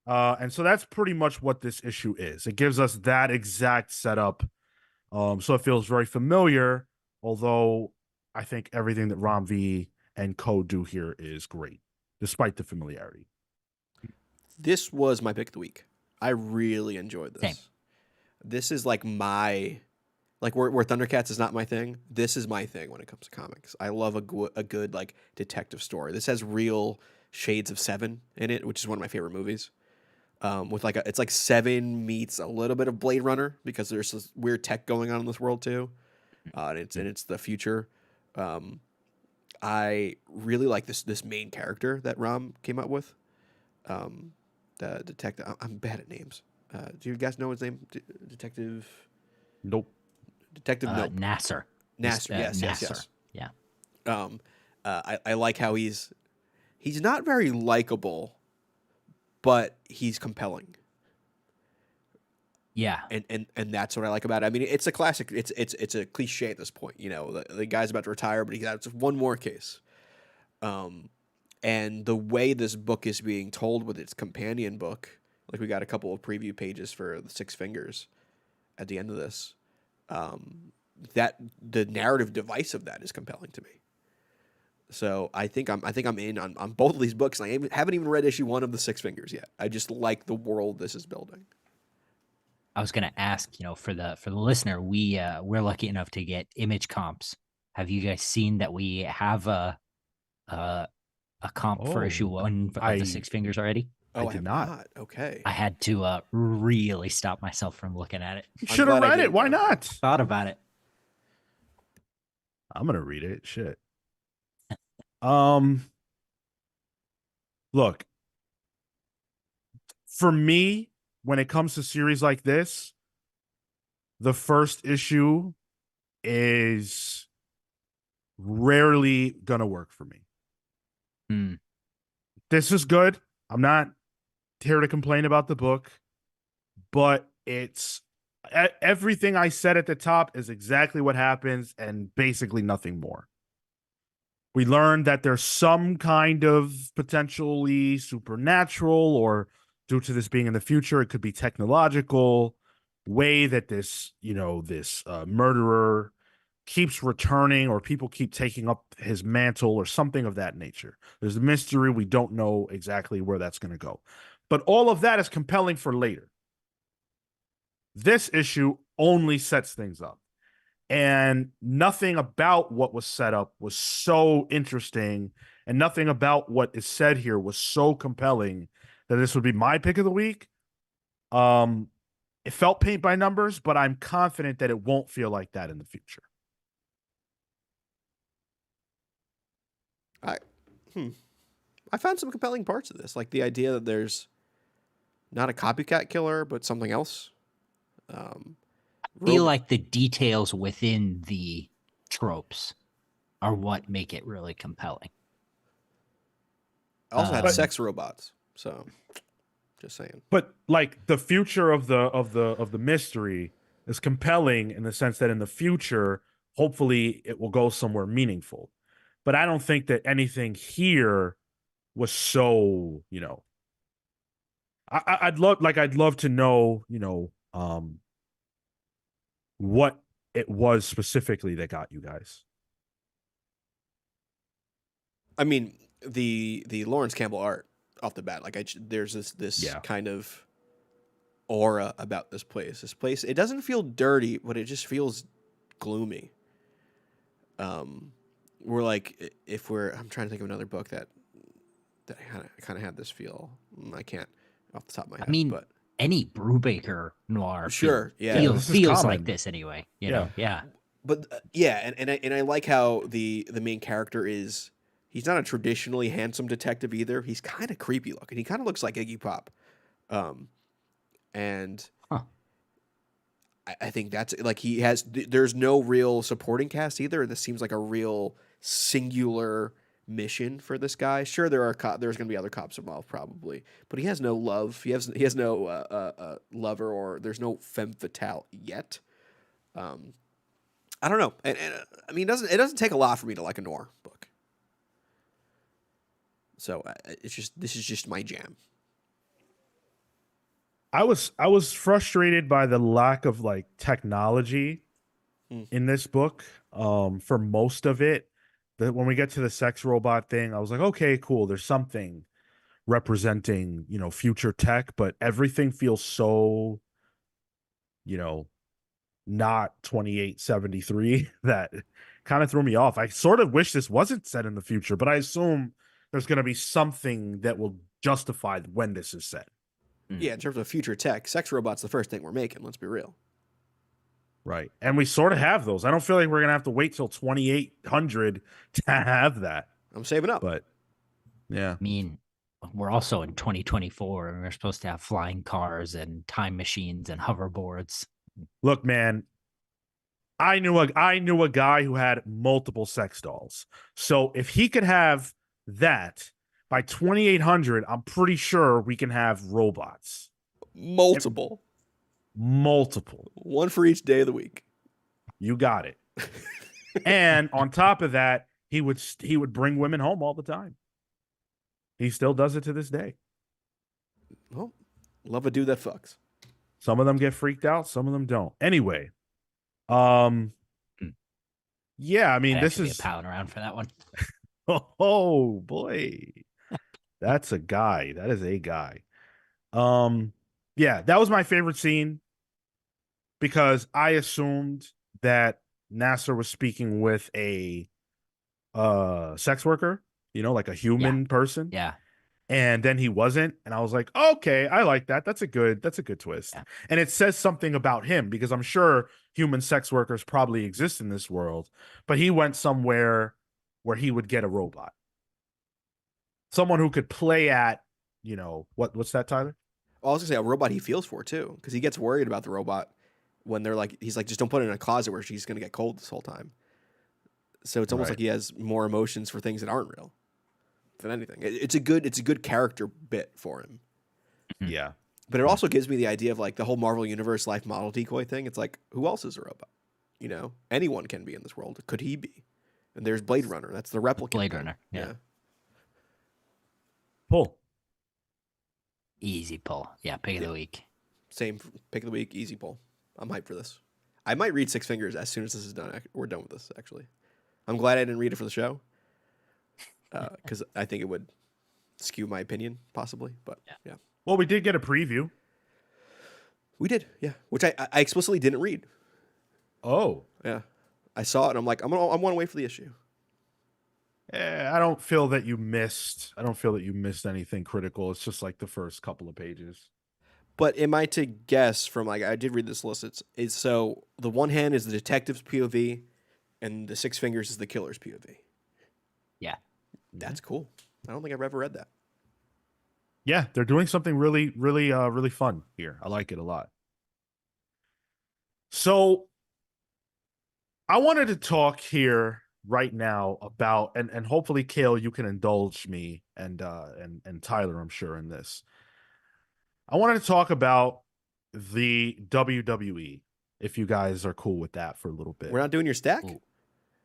And so that's pretty much what this issue is. It gives us that exact setup, so it feels very familiar, although I think everything that Rom V and Co do here is great, despite the familiarity. This was my pick of the week. I really enjoyed Same. this. This is like where Thundercats is not my thing. This is my thing when it comes to comics. I love a good like detective story. This has real shades of Seven in it, which is one of my favorite movies. With it's like Seven meets a little bit of Blade Runner because there's this weird tech going on in this world too, and it's the future. Um, I really like this main character that Rom came up with. Um, the detective. I'm bad at names. Do you guys know his name? Detective. Nope. Detective. Nope. Nasser. Nasser. Yes. Yes. Nasser. Yes. Yeah. Um, I like how he's not very likable, but he's compelling. Yeah. And that's what I like about it. I mean, it's a classic. It's a cliche at this point. You know, the guy's about to retire, but he got one more case. Um, and the way this book is being told with its companion book, like we got a couple of preview pages for the Six Fingers at the end of this. That the narrative device of that is compelling to me. So I think I'm in on both of these books. And I haven't even read issue 1 of the Six Fingers yet. I just like the world this is building. I was gonna ask, for the listener, we're lucky enough to get image comps. Have you guys seen that we have a comp for issue Oh, 1 of the I Six Fingers already? I Oh, I did have not. not. Okay. I had to really stop myself from looking at it. You I'm should have glad I read it. didn't Why though. not? Thought about it. I'm gonna read it. Shit. Um, Look, for me, when it comes to series like this, the first issue is rarely gonna work for me. Hmm. This is good. I'm not here to complain about the book, but it's everything I said at the top is exactly what happens and basically nothing more. We learned that there's some kind of potentially supernatural, or due to this being in the future, it could be technological way that this murderer keeps returning, or people keep taking up his mantle or something of that nature. There's a mystery. We don't know exactly where that's going to go. But all of that is compelling for later. This issue only sets things up. And nothing about what was set up was so interesting, and nothing about what is said here was so compelling that this would be my pick of the week. Um, it felt paint by numbers, but I'm confident that it won't feel like that in the future. I I found some compelling parts of this, like the idea that there's not a copycat killer, but something else. Um, Feel Rob- like the details within the tropes are what make it really compelling. I also had But Um, sex robots, so just saying. but like the future of the mystery is compelling in the sense that in the future, hopefully it will go somewhere meaningful. But I don't think that anything here was so, I'd love to know, what it was specifically that got you guys. I mean, the Lawrence Campbell art off the bat, like there's this Yeah. kind of aura about this place. This place, it doesn't feel dirty, but it just feels gloomy. Um, we're like, if we're, I'm trying to think of another book that kind of had this feel. I can't off the top of my I head, mean, but any Brubaker noir sure, yeah. Yeah, this is feels like common. this anyway. You Yeah. know, yeah. But yeah, and I like how the main character is. He's not a traditionally handsome detective either. He's kind of creepy looking. He kind of looks like Iggy Pop, um, and Huh. I think that's like he has. There's no real supporting cast either. This seems like a real singular mission for this guy. Sure, there's going to be other cops involved probably, but he has no love. He has no lover, or there's no femme fatale yet. Um, I don't know. And I mean, it doesn't take a lot for me to like a noir book. So this is just my jam. I was frustrated by the lack of like technology Mm. in this book for most of it. That when we get to the sex robot thing, I was like, okay, cool, there's something representing, future tech, but everything feels so, you know, not 2873 that kind of threw me off. I sort of wish this wasn't set in the future, but I assume there's going to be something that will justify when this is set. Yeah, in terms of future tech, sex robots the first thing we're making. Let's be real. Right. And we sort of have those. I don't feel like we're going to have to wait till 2800 to have that. I'm saving up. But yeah. I mean, we're also in 2024 and we're supposed to have flying cars and time machines and hoverboards. Look, man, I knew a guy who had multiple sex dolls. So if he could have that by 2800, I'm pretty sure we can have robots. Multiple, Multiple. one for each day of the week. You got it. And on top of that, he would bring women home all the time. He still does it to this day. Well, love a dude that fucks. Some of them get freaked out, some of them don't. Anyway, um Hmm. yeah, I mean, I'd this actually be a is pound around for that one. oh boy. That's a guy. That is a guy. Yeah, that was my favorite scene because I assumed that Nasser was speaking with a sex worker, like a Yeah. human person. Yeah. and then he wasn't, and I was like, okay, I like that. That's a good twist. Yeah. And it says something about him because I'm sure human sex workers probably exist in this world, but he went somewhere where he would get a robot, someone who could play at, what's that, Tyler? Well, I was gonna say a robot he feels for too, because he gets worried about the robot when they're like, he's like, just don't put it in a closet where she's gonna get cold this whole time. So it's almost Right. like he has more emotions for things that aren't real than anything. It's a good character bit for him. Mhm. Yeah. But it also gives me the idea of like the whole Marvel Universe life model decoy thing. It's like, who else is a robot? Anyone can be in this world. Could he be? And there's Blade Runner. That's the replicant. Blade thing. Runner. Yeah. Pull. Easy pull. Yeah. Pick of the week. Same pick of the week, easy pull. I'm hyped for this. I might read Six Fingers as soon as this is done. We're done with this, actually. I'm glad I didn't read it for the show because I think it would skew my opinion, possibly. But yeah, Well, we did get a preview. we did. Yeah, which I explicitly didn't read. Oh. Yeah, I saw it and I'm like, I want to wait for the issue. I don't feel that you missed. I don't feel that you missed anything critical. It's just like the first couple of pages. But am I to guess from like I did read this list? It's so the one hand is the detective's POV, and the Six Fingers is the killer's POV. Yeah. That's cool. I don't think I've ever read that. Yeah, they're doing something really, really, really fun here. I like it a lot. So I wanted to talk here right now about, and hopefully, Cale, you can indulge me and Tyler, I'm sure, in this. I wanted to talk about the WWE, if you guys are cool with that for a little bit. We're not doing your stack. Ooh.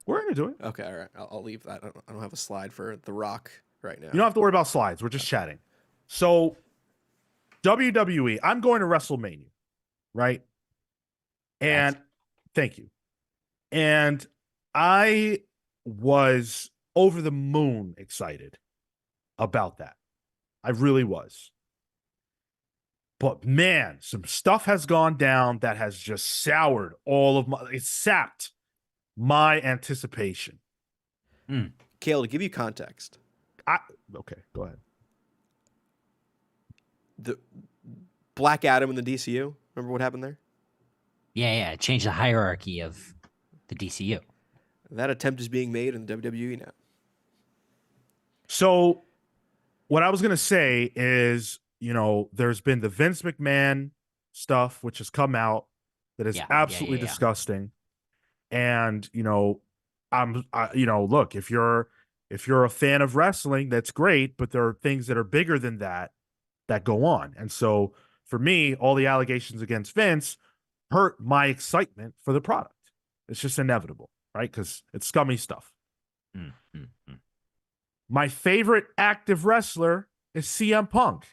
We're gonna do it. Okay, all right. I'll leave that. I don't have a slide for The Rock right now. You don't have to worry about slides. We're just chatting. So WWE, I'm going to WrestleMania, right? And thank you. And I was over the moon excited about that. I really was. But man, some stuff has gone down that has just soured it's sapped my anticipation. Cale, to give you context, Okay, go ahead. the Black Adam in the DCU. Remember what happened there? Yeah. Change the hierarchy of the DCU. That attempt is being made in the WWE now. So what I was going to say is, there's been the Vince McMahon stuff, which has come out that is absolutely disgusting. And, look, if you're a fan of wrestling, that's great, but there are things that are bigger than that go on. And so for me, all the allegations against Vince hurt my excitement for the product. It's just inevitable, right? Because it's scummy stuff. My favorite active wrestler is CM Punk.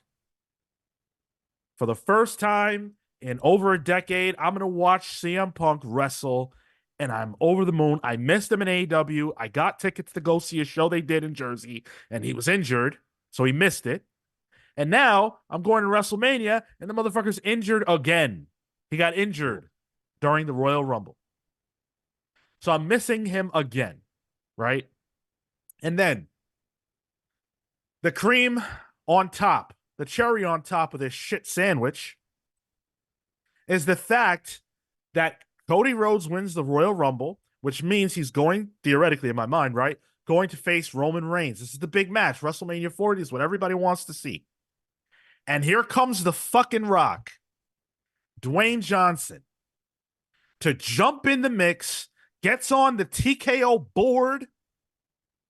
For the first time in over a decade, I'm going to watch CM Punk wrestle, and I'm over the moon. I missed him in AEW. I got tickets to go see a show they did in Jersey, and he was injured, so he missed it. And now I'm going to WrestleMania, and the motherfucker's injured again. He got injured during the Royal Rumble. So I'm missing him again, right? And then the cream on top, the cherry on top of this shit sandwich is the fact that Cody Rhodes wins the Royal Rumble, which means he's going, theoretically in my mind, right, going to face Roman Reigns. This is the big match. WrestleMania 40 is what everybody wants to see. And here comes the fucking Rock, Dwayne Johnson, to jump in the mix, gets on the TKO board,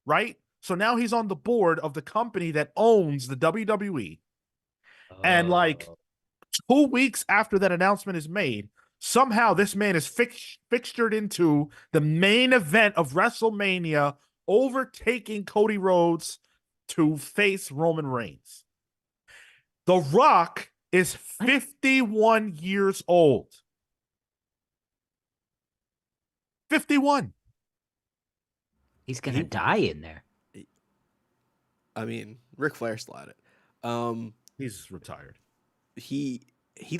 right? So now he's on the board of the company that owns the WWE. And like 2 weeks after that announcement is made, somehow this man is fixtured into the main event of WrestleMania, overtaking Cody Rhodes to face Roman Reigns. The Rock is 51 years old. 51. He's going to die in there. I mean, Ric Flair still at it. He's retired. He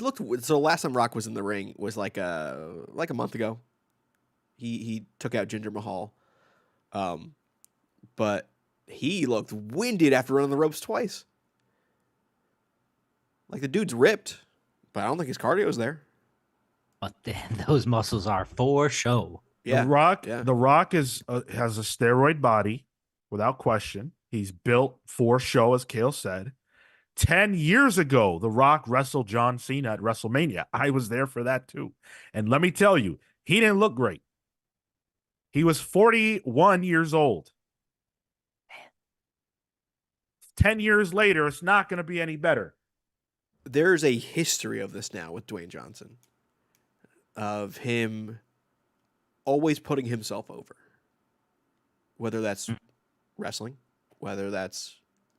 looked so. Last time Rock was in the ring was like a month ago. He took out Jinder Mahal, but he looked winded after running the ropes twice. Like the dude's ripped, but I don't think his cardio's there. But then those muscles are for show. Yeah, yeah. The Rock is has a steroid body, without question. He's built for show, as Cale said. 10 years ago, The Rock wrestled John Cena at WrestleMania. I was there for that too. And let me tell you, he didn't look great. He was 41 years old. 10 years later, it's not going to be any better. There's a history of this now with Dwayne Johnson, of him always putting himself over, whether that's wrestling, whether that's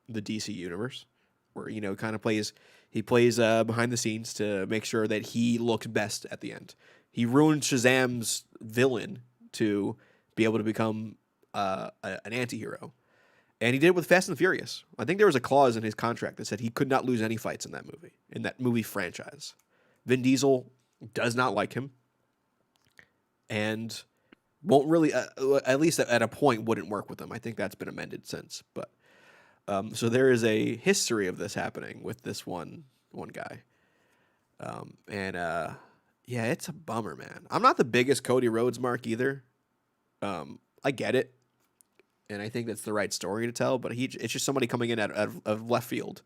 the DC universe, where kind of plays behind the scenes to make sure that he looks best at the end. He ruined Shazam's villain to be able to become an anti-hero. And he did it with Fast and the Furious. I think there was a clause in his contract that said he could not lose any fights in that movie franchise. Vin Diesel does not like him, and won't really, at least at a point, wouldn't work with him. I think that's been amended since. But so there is a history of this happening with this one guy. Yeah, it's a bummer, man. I'm not the biggest Cody Rhodes mark either. I get it, and I think that's the right story to tell. But it's just somebody coming in out of left field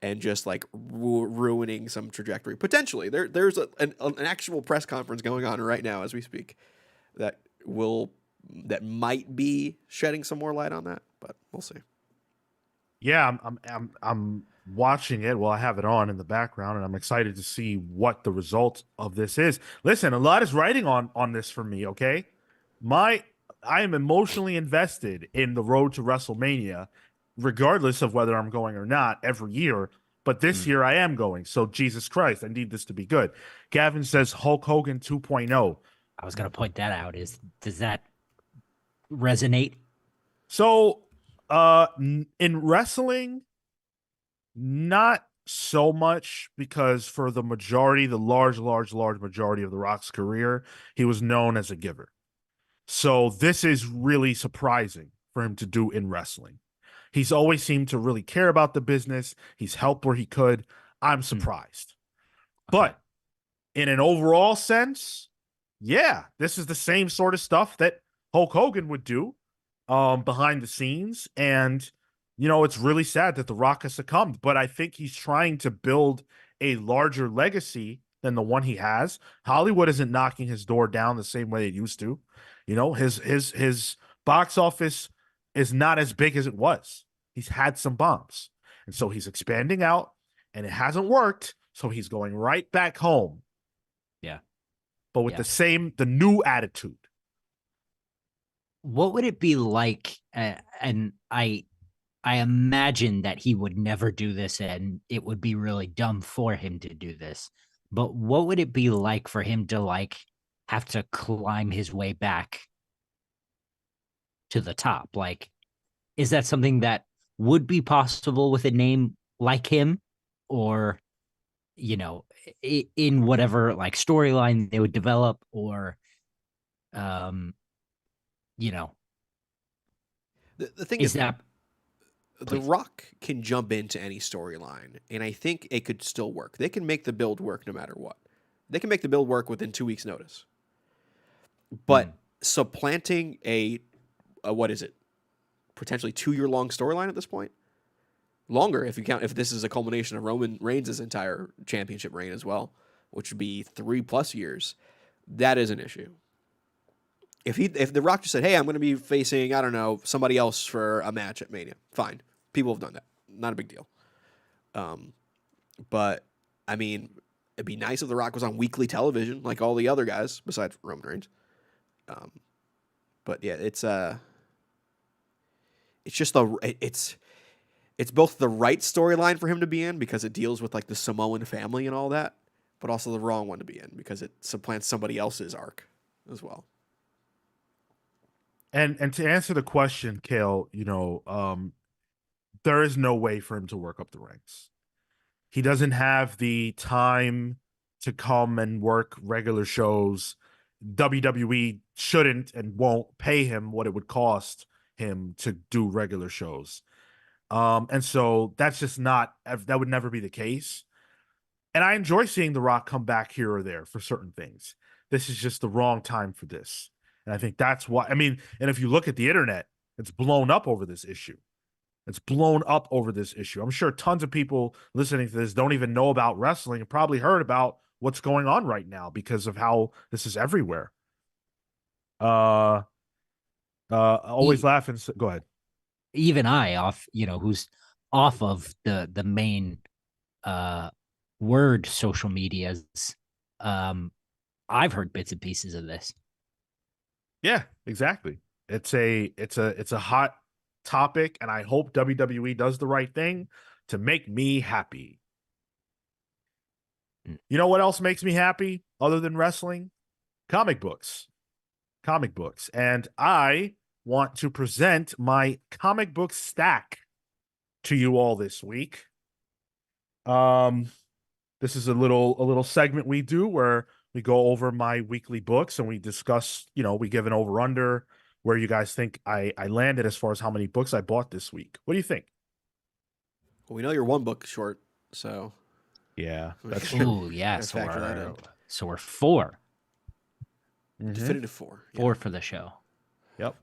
and just like ruining some trajectory. Potentially, there's an actual press conference going on right now as we speak that might be shedding some more light on that, but we'll see. Yeah, I'm watching it. Well, I have it on in the background, and I'm excited to see what the result of this is. Listen, a lot is writing on this for me. Okay, I am emotionally invested in the road to WrestleMania, regardless of whether I'm going or not every year. But this year I am going. So Jesus Christ, I need this to be good. Gavin says Hulk Hogan 2.0. I was going to point that out. Does that resonate? So, in wrestling, not so much, because for the large majority of The Rock's career, he was known as a giver. So this is really surprising for him to do in wrestling. He's always seemed to really care about the business. He's helped where he could. I'm surprised. But in an overall sense, yeah, this is the same sort of stuff that Hulk Hogan would do behind the scenes. And, it's really sad that The Rock has succumbed. But I think he's trying to build a larger legacy than the one he has. Hollywood isn't knocking his door down the same way it used to. His box office is not as big as it was. He's had some bumps. And so he's expanding out, and it hasn't worked. So he's going right back home. Yeah. But with the new attitude. What would it be like? And I imagine that he would never do this, and it would be really dumb for him to do this. But what would it be like for him to have to climb his way back to the top? Is that something that would be possible with a name like him, or in whatever storyline they would develop, or The thing is that The Rock can jump into any storyline, and I think it could still work. They can make the build work no matter what. They can make the build work within 2 weeks' notice. But supplanting a what is it? Potentially 2-year-long storyline at this point? Longer if this is a culmination of Roman Reigns' entire championship reign as well, which would be 3+ years. That is an issue. If The Rock just said, "Hey, I'm going to be facing, I don't know, somebody else for a match at Mania," fine. People have done that. Not a big deal. But I mean, it'd be nice if The Rock was on weekly television like all the other guys besides Roman Reigns. But yeah, it's just it's both the right storyline for him to be in because it deals with the Samoan family and all that, but also the wrong one to be in because it supplants somebody else's arc as well. And to answer the question, Cale, there is no way for him to work up the ranks. He doesn't have the time to come and work regular shows. WWE shouldn't and won't pay him what it would cost him to do regular shows. And so that's just that would never be the case. And I enjoy seeing The Rock come back here or there for certain things. This is just the wrong time for this. And I think that's why, I mean, and if you look at the internet, it's blown up over this issue. It's blown up over this issue. I'm sure tons of people listening to this don't even know about wrestling and probably heard about what's going on right now because of how this is everywhere. Uh, always E- laugh and go ahead. Even I off, who's off of the main uh word social medias, um, I've heard bits and pieces of this. Yeah, exactly. It's a hot topic, and I hope WWE does the right thing to make me happy. Mm. You know what else makes me happy other than wrestling? Comic books. Comic books. And I want to present my comic book stack to you all this week. This is a little segment we do where we go over my weekly books and we discuss, we give an over under where you guys think I landed as far as how many books I bought this week. What do you think? Well, we know you're one book short, so Yeah, that's true. Oh yeah, Gotta factor that in. so we're four Mhm. Definitive four. Yeah. four for the show. Yep.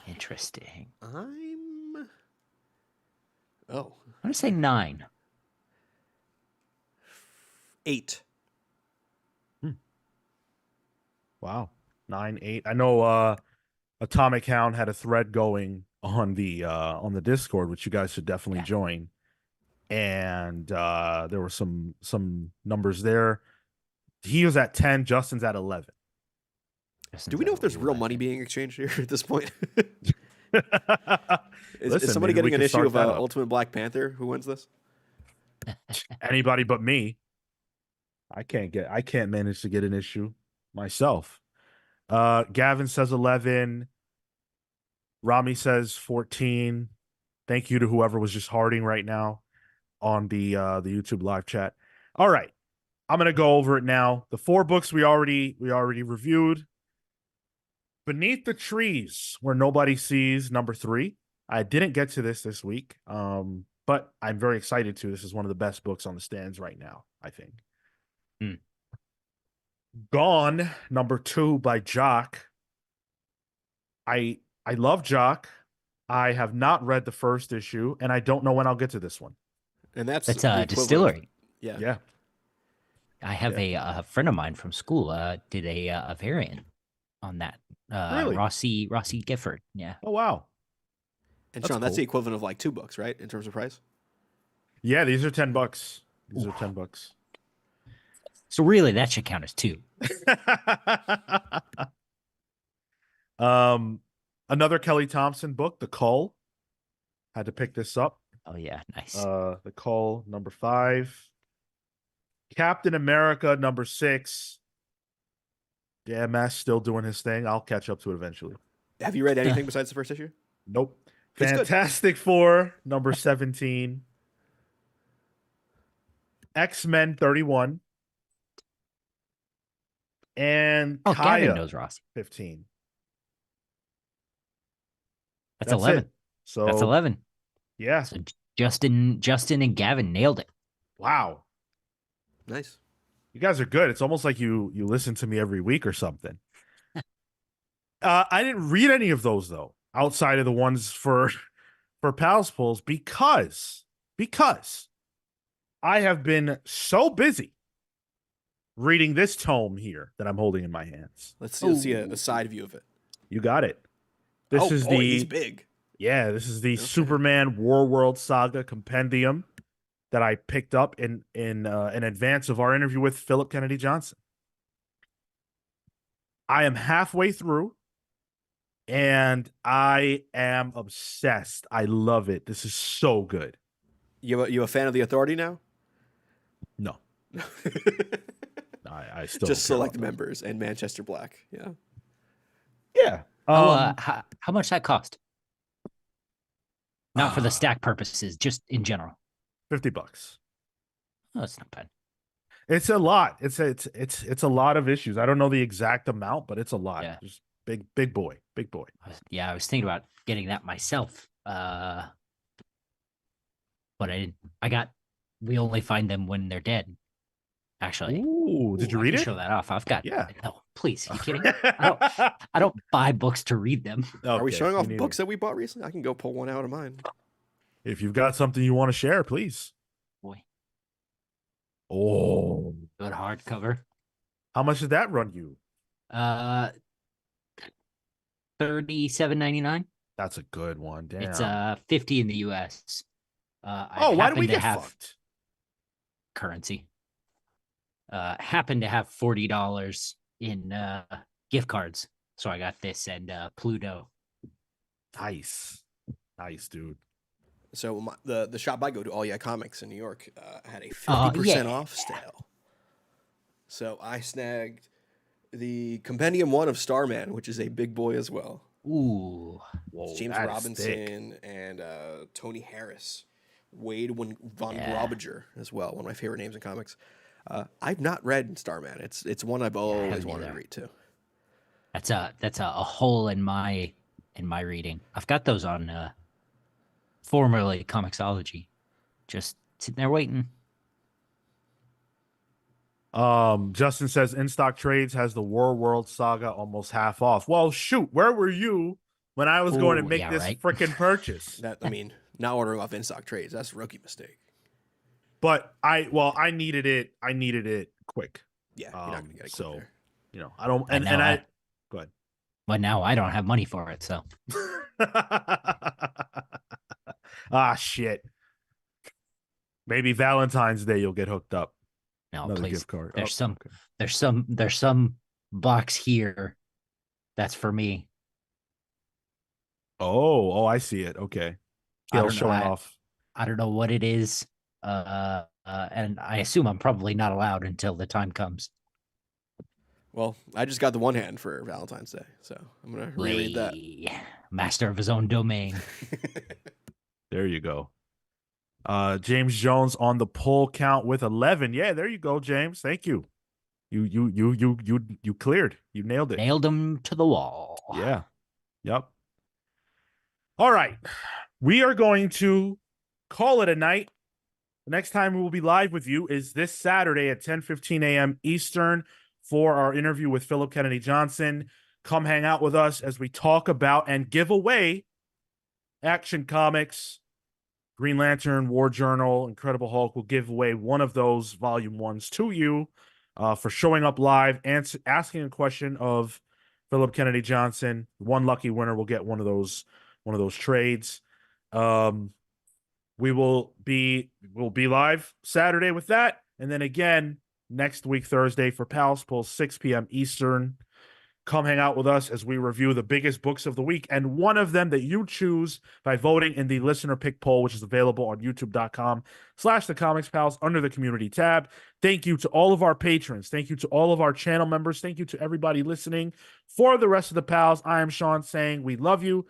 Interesting. I'm. I'm Oh, gonna say 9. 8. Wow. 9, 8. I know Atomic Hound had a thread going on the Discord, which you guys should definitely Yeah. join. And there were some numbers there. He was at 10, Justin's at 11. Do we know if there's real money being exchanged here at this point? Is Listen, somebody maybe we getting an could issue start of that up. Ultimate Black Panther? Who wins this? Anybody but me. I can't manage to get an issue myself. Gavin says 11. Rami says 14. Thank you to whoever was just hearting right now on the YouTube live chat. All right. I'm gonna go over it now. The 4 books we already reviewed. Beneath the Trees Where Nobody Sees, number 3. I didn't get to this week, but I'm very excited to. This is one of the best books on the stands right now, I think. Hmm. Gone, number 2 by Jock. I love Jock. I have not read the first issue, and I don't know when I'll get to this one. And that's That's the a equivalent of- distillery. yeah. Yeah. I have a friend of mine from school did a variant on that. Really? Rossi Gifford. Yeah. Oh, wow. And That's Sean, that's cool. the equivalent of like 2 books, right? In terms of price. Yeah, these are $10. These are Oof. $10. So really, that should count as 2. Another Kelly Thompson book, The Cull. Had to pick this up. Oh yeah, nice. The Cull, number 5. Captain America, number 6. Yeah, Matt's still doing his thing. I'll catch up to it eventually. Have you read anything besides the first issue? Nope. It's good. Fantastic Four, number 17. X-Men 31. And Oh, Kaya, Gavin knows Rossi. 15. That's That's 11. it. So That's 11. Yeah. So Justin and Gavin nailed it. Wow. Nice. You guys are good. It's almost like you listen to me every week or something. I didn't read any of those though, outside of the ones for Pals Pulls because I have been so busy reading this tome here that I'm holding in my hands. Let's see a side view of it. You got it. This is boy, he's big. Yeah, this is the Okay. Superman War World Saga Compendium that I picked up in advance of our interview with Philip Kennedy Johnson. I am halfway through, and I am obsessed. I love it. This is so good. You a fan of the Authority now? No, I still Just don't care select about members and Manchester Black. Yeah. that. Yeah. How much that cost? Not for the Ah. stack purposes, just in general. $50. Oh, that's not bad. It's a lot. It's a lot of issues. I don't know the exact amount, but it's a lot. Yeah. Just big boy. I was thinking about getting that myself. But I didn't. We only find them when they're dead. Actually. Ooh, did you I read can it? show that off. I've got Yeah. no, please, you kidding? I don't buy books to read them. Are we Okay, showing me off neither. books that we bought recently? I can go pull one out of mine. If you've got something you want to share, please. Boy, Oh, good hardcover. how much did that run you? Uh, 37.99. That's a good one. Damn. It's 50 in the US. I Oh, why did happen we to get have fucked? currency. Happen to have $40 in gift cards. So I got this and Pluto. Nice, nice, dude. So the shop I go to, All Yeah Comics in New York, had a 50% Yeah. off sale. So I snagged the Compendium 1 of Starman, which is a big boy as well. Ooh. Whoa, It's James that is thick. Robinson and Tony Harris, Wade von Yeah. Grobiger as well. One of my favorite names in comics. I've not read Starman. It's one I've I always haven't wanted to either. read too. That's a hole in my reading. I've got those on formerly Comixology. Just sitting there waiting. Justin says In Stock Trades has the War World Saga almost half off. Well, shoot, where were you when I was going to Ooh, make yeah, this right. freaking purchase? That I mean, not ordering off in stock trades. That's a rookie mistake. But I needed it. I needed it quick. Yeah, you're not gonna get it quick So, there. I don't. And And now I go ahead. but now I don't have money for it, so Ah, shit. Maybe Valentine's Day you'll get hooked up. no, Another please. gift card. There's Oh, okay. there's some box here that's for me. Oh, I see it. Okay. I Cale don't know. showing off. I don't know what it is. And I assume I'm probably not allowed until the time comes. Well, I just got the one hand for Valentine's Day, so I'm gonna reread that. Master of his own domain. There you go. James Jones on the pull count with 11. Yeah, there you go, James. Thank you. You cleared. You nailed it. Nailed him to the wall. Yeah. Yep. All right. We are going to call it a night. The next time we will be live with you is this Saturday at 10:15 a.m. Eastern for our interview with Philip Kennedy Johnson. Come hang out with us as we talk about and give away Action Comics, Green Lantern, War Journal, Incredible Hulk. Will give away one of those volume ones to you for showing up live and asking a question of Philip Kennedy Johnson. One lucky winner will get one of those trades. We'll be live Saturday with that, and then again next week Thursday for Pals Pull 6 p.m. Eastern. Come hang out with us as we review the biggest books of the week, and one of them that you choose by voting in the listener pick poll, which is available on youtube.com/the Comics Pals under the community tab. Thank you to all of our patrons. Thank you to all of our channel members. Thank you to everybody listening. For the rest of the pals, I am Sean saying we love you.